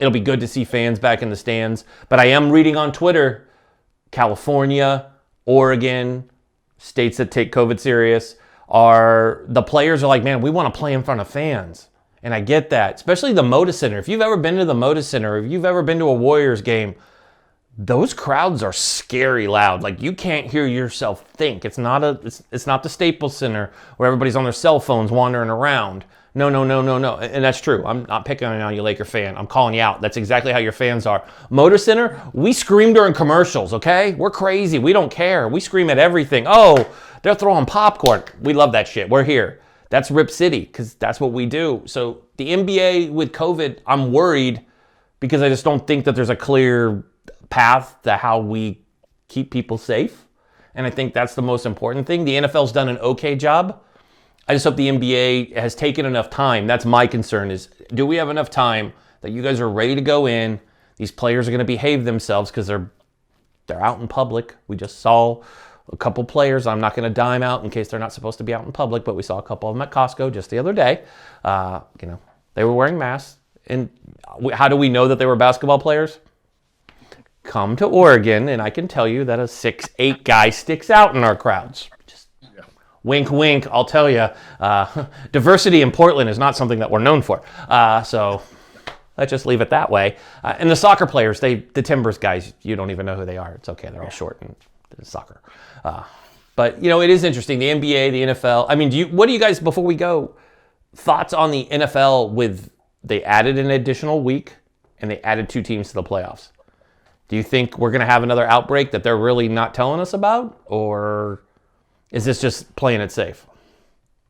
It'll be good to see fans back in the stands. But I am reading on Twitter, California, Oregon, states that take COVID serious, the players are like, man, we want to play in front of fans. And I get that, especially the Moda Center. If you've ever been to the Moda Center, if you've ever been to a Warriors game, those crowds are scary loud. Like, you can't hear yourself think. It's not the Staples Center where everybody's on their cell phones wandering around. No. And that's true. I'm not picking on you, Laker fan. I'm calling you out. That's exactly how your fans are. Motor Center, we scream during commercials, okay? We're crazy. We don't care. We scream at everything. Oh, they're throwing popcorn. We love that shit. We're here. That's Rip City because that's what we do. So the NBA with COVID, I'm worried because I just don't think that there's a clear path to how we keep people safe. And I think that's the most important thing. The NFL's done an okay job. I just hope the NBA has taken enough time. That's my concern is, do we have enough time that you guys are ready to go in? These players are going to behave themselves because they're out in public. We just saw a couple players. I'm not going to dime out in case they're not supposed to be out in public, but we saw a couple of them at Costco just the other day. They were wearing masks. And how do we know that they were basketball players? Come to Oregon, and I can tell you that a 6'8" guy sticks out in our crowds. Wink, wink, I'll tell you, diversity in Portland is not something that we're known for. So let's just leave it that way. And the soccer players, the Timbers guys, you don't even know who they are. It's okay, they're all short and soccer. But, it is interesting. The NBA, the NFL. I mean, what do you guys, before we go, thoughts on the NFL they added an additional week and they added 2 teams to the playoffs? Do you think we're going to have another outbreak that they're really not telling us about? Or is this just playing it safe?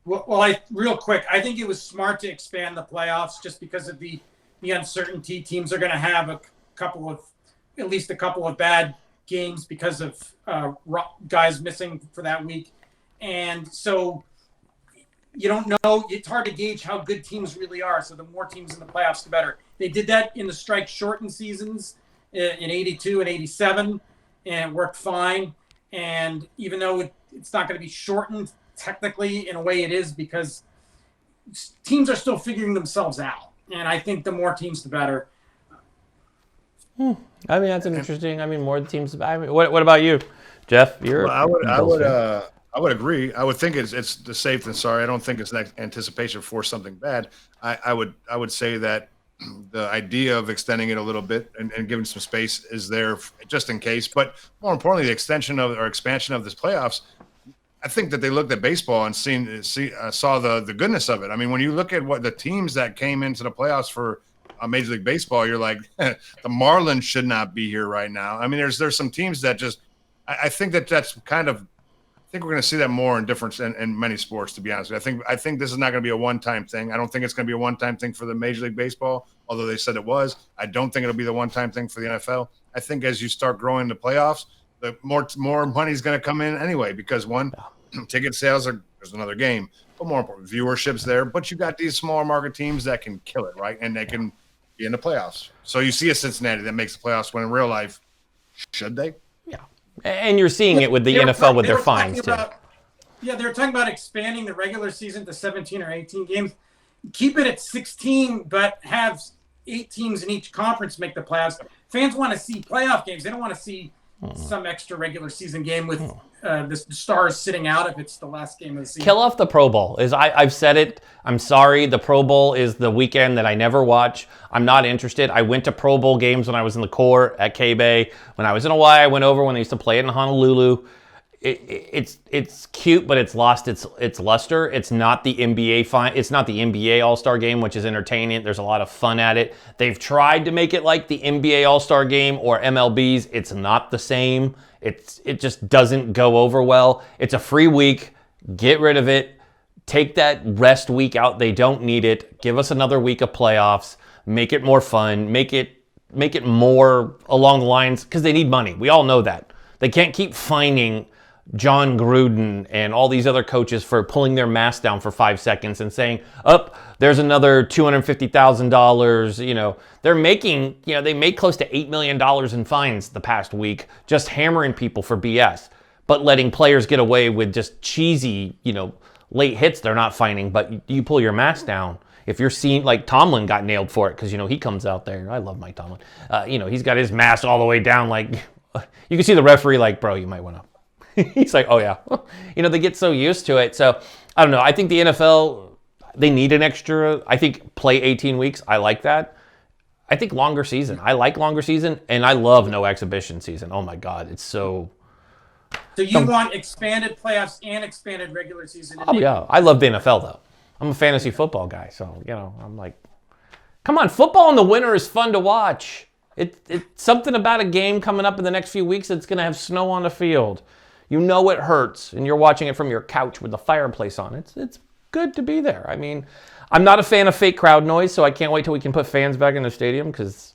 Well, real quick, I think it was smart to expand the playoffs just because of the uncertainty. Teams are going to have at least a couple of bad games because of guys missing for that week. And so you don't know. It's hard to gauge how good teams really are. So the more teams in the playoffs, the better. They did that in the strike-shortened seasons in 82 and 87, and it worked fine. And even though it's not going to be shortened technically, in a way it is, because teams are still figuring themselves out. And I think the more teams, the better. I mean, that's an interesting. More teams. What about you, Jeff? I would agree. I would think it's the safe and sorry. I don't think it's an anticipation for something bad. I would say that the idea of extending it a little bit and giving some space is there just in case. But more importantly, the extension of or expansion of this playoffs, I think that they looked at baseball and saw the goodness of it. I mean, when you look at what the teams that came into the playoffs for Major League Baseball, you're like, the Marlins should not be here right now. I mean, there's some teams that just, I think that's kind of, I think we're going to see that more in many sports, to be honest with you. I think this is not going to be a one-time thing. I don't think it's going to be a one-time thing for the Major League Baseball, although they said it was. I don't think it'll be the one-time thing for the NFL. I think as you start growing the playoffs, the more money is going to come in anyway, because one, ticket sales there's another game, but more important, viewership's there. But you got these smaller market teams that can kill it, right? And they can be in the playoffs. So you see a Cincinnati that makes the playoffs when in real life, should they? Yeah. And you're seeing it with the NFL with their fines, too. Yeah, they were talking about expanding the regular season to 17 or 18 games. Keep it at 16, but have 8 teams in each conference make the playoffs. Fans want to see playoff games. They don't want to see some extra regular season game with the stars sitting out if it's the last game of the season. Kill off the Pro Bowl. I've said it. I'm sorry. The Pro Bowl is the weekend that I never watch. I'm not interested. I went to Pro Bowl games when I was in the Corps at K-Bay. When I was in Hawaii, I went over when they used to play it in Honolulu. It's cute, but it's lost its luster. It's not the NBA It's not the NBA All-Star Game, which is entertaining. There's a lot of fun at it. They've tried to make it like the NBA All-Star Game or MLB's. It's not the same. It just doesn't go over well. It's a free week. Get rid of it. Take that rest week out. They don't need it. Give us another week of playoffs. Make it more fun. Make it more along the lines, because they need money. We all know that. They can't keep fining John Gruden and all these other coaches for pulling their mask down for 5 seconds and saying, there's another $250,000. They're making, they made close to $8 million in fines the past week, just hammering people for BS, but letting players get away with just cheesy, late hits they're not fining, but you pull your mask down. If you're seen, like Tomlin got nailed for it because, he comes out there. I love Mike Tomlin. He's got his mask all the way down. Like, you can see the referee like, bro, you might want to. He's like, oh, yeah. They get so used to it. So, I don't know. I think the NFL, they need an extra, I think, play 18 weeks. I like that. I think longer season. I like longer season, and I love no exhibition season. Oh, my God. It's so... So you want expanded playoffs and expanded regular season? Oh, yeah. I love the NFL, though. I'm a fantasy football guy, so, I'm like, come on, football in the winter is fun to watch. It's something about a game coming up in the next few weeks that's going to have snow on the field. It hurts, and you're watching it from your couch with the fireplace on. It's good to be there. I mean, I'm not a fan of fake crowd noise, so I can't wait till we can put fans back in the stadium, because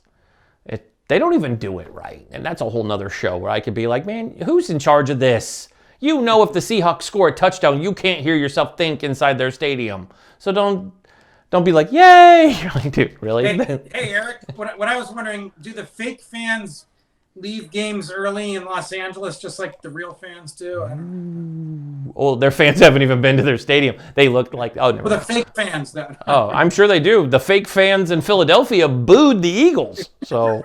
they don't even do it right. And that's a whole nother show where I could be like, man, who's in charge of this? If the Seahawks score a touchdown, you can't hear yourself think inside their stadium. So don't be like, yay! You're like, dude, really? Hey, Eric, what I was wondering, do the fake fans leave games early in Los Angeles just like the real fans do? Well, their fans haven't even been to their stadium. They looked like, never mind. The fake fans, though. Oh, I'm sure they do. The fake fans in Philadelphia booed the Eagles. So,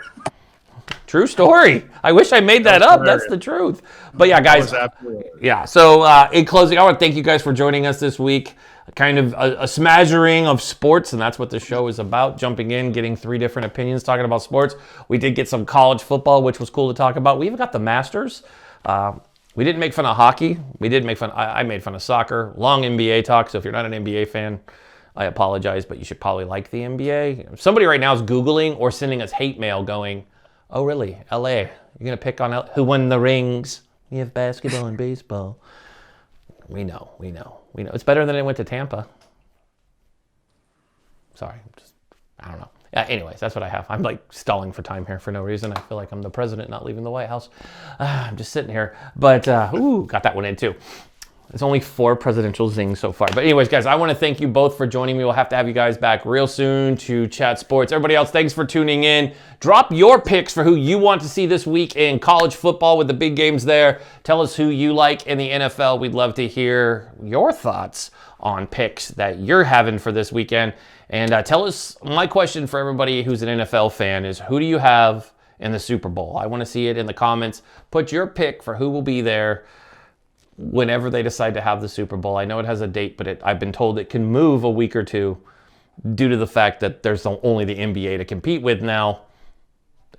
true story. I wish I made that up. That's the truth. But yeah, guys. Yeah. So in closing, I want to thank you guys for joining us this week. Kind of a smattering of sports, and that's what the show is about. Jumping in, getting 3 different opinions, talking about sports. We did get some college football, which was cool to talk about. We even got the Masters. We didn't make fun of hockey. We did make fun. I made fun of soccer. Long NBA talk. So if you're not an NBA fan, I apologize, but you should probably like the NBA. Somebody right now is Googling or sending us hate mail going, oh, really? LA. You're going to pick on who won the rings? We have basketball and baseball. We know. It's better than it went to Tampa. Sorry. I don't know. Anyways, that's what I have. I'm like stalling for time here for no reason. I feel like I'm the president not leaving the White House. I'm just sitting here. But, got that one in too. It's only 4 presidential zings so far. But anyways, guys, I want to thank you both for joining me. We'll have to have you guys back real soon to chat sports. Everybody else, thanks for tuning in. Drop your picks for who you want to see this week in college football with the big games there. Tell us who you like in the NFL. We'd love to hear your thoughts on picks that you're having for this weekend. And tell us, my question for everybody who's an NFL fan is, who do you have in the Super Bowl? I want to see it in the comments. Put your pick for who will be there whenever they decide to have the Super Bowl. I know it has a date, but I've been told it can move a week or two. due to the fact that there's only the NBA to compete with now,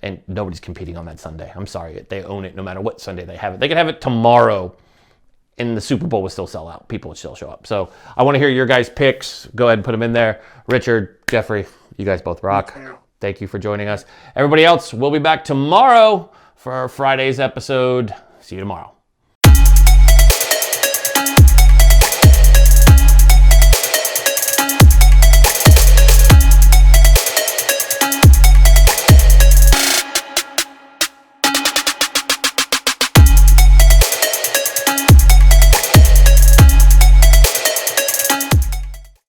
and nobody's competing on that Sunday. I'm sorry, they own it no matter what Sunday they have it. They could have it tomorrow, and the Super Bowl would still sell out. People would still show up. So I want to hear your guys' picks. Go ahead and put them in there. Richard, Jeffrey, you guys both rock. Thank you for joining us. Everybody else, we'll be back tomorrow for our Friday's episode. See you tomorrow.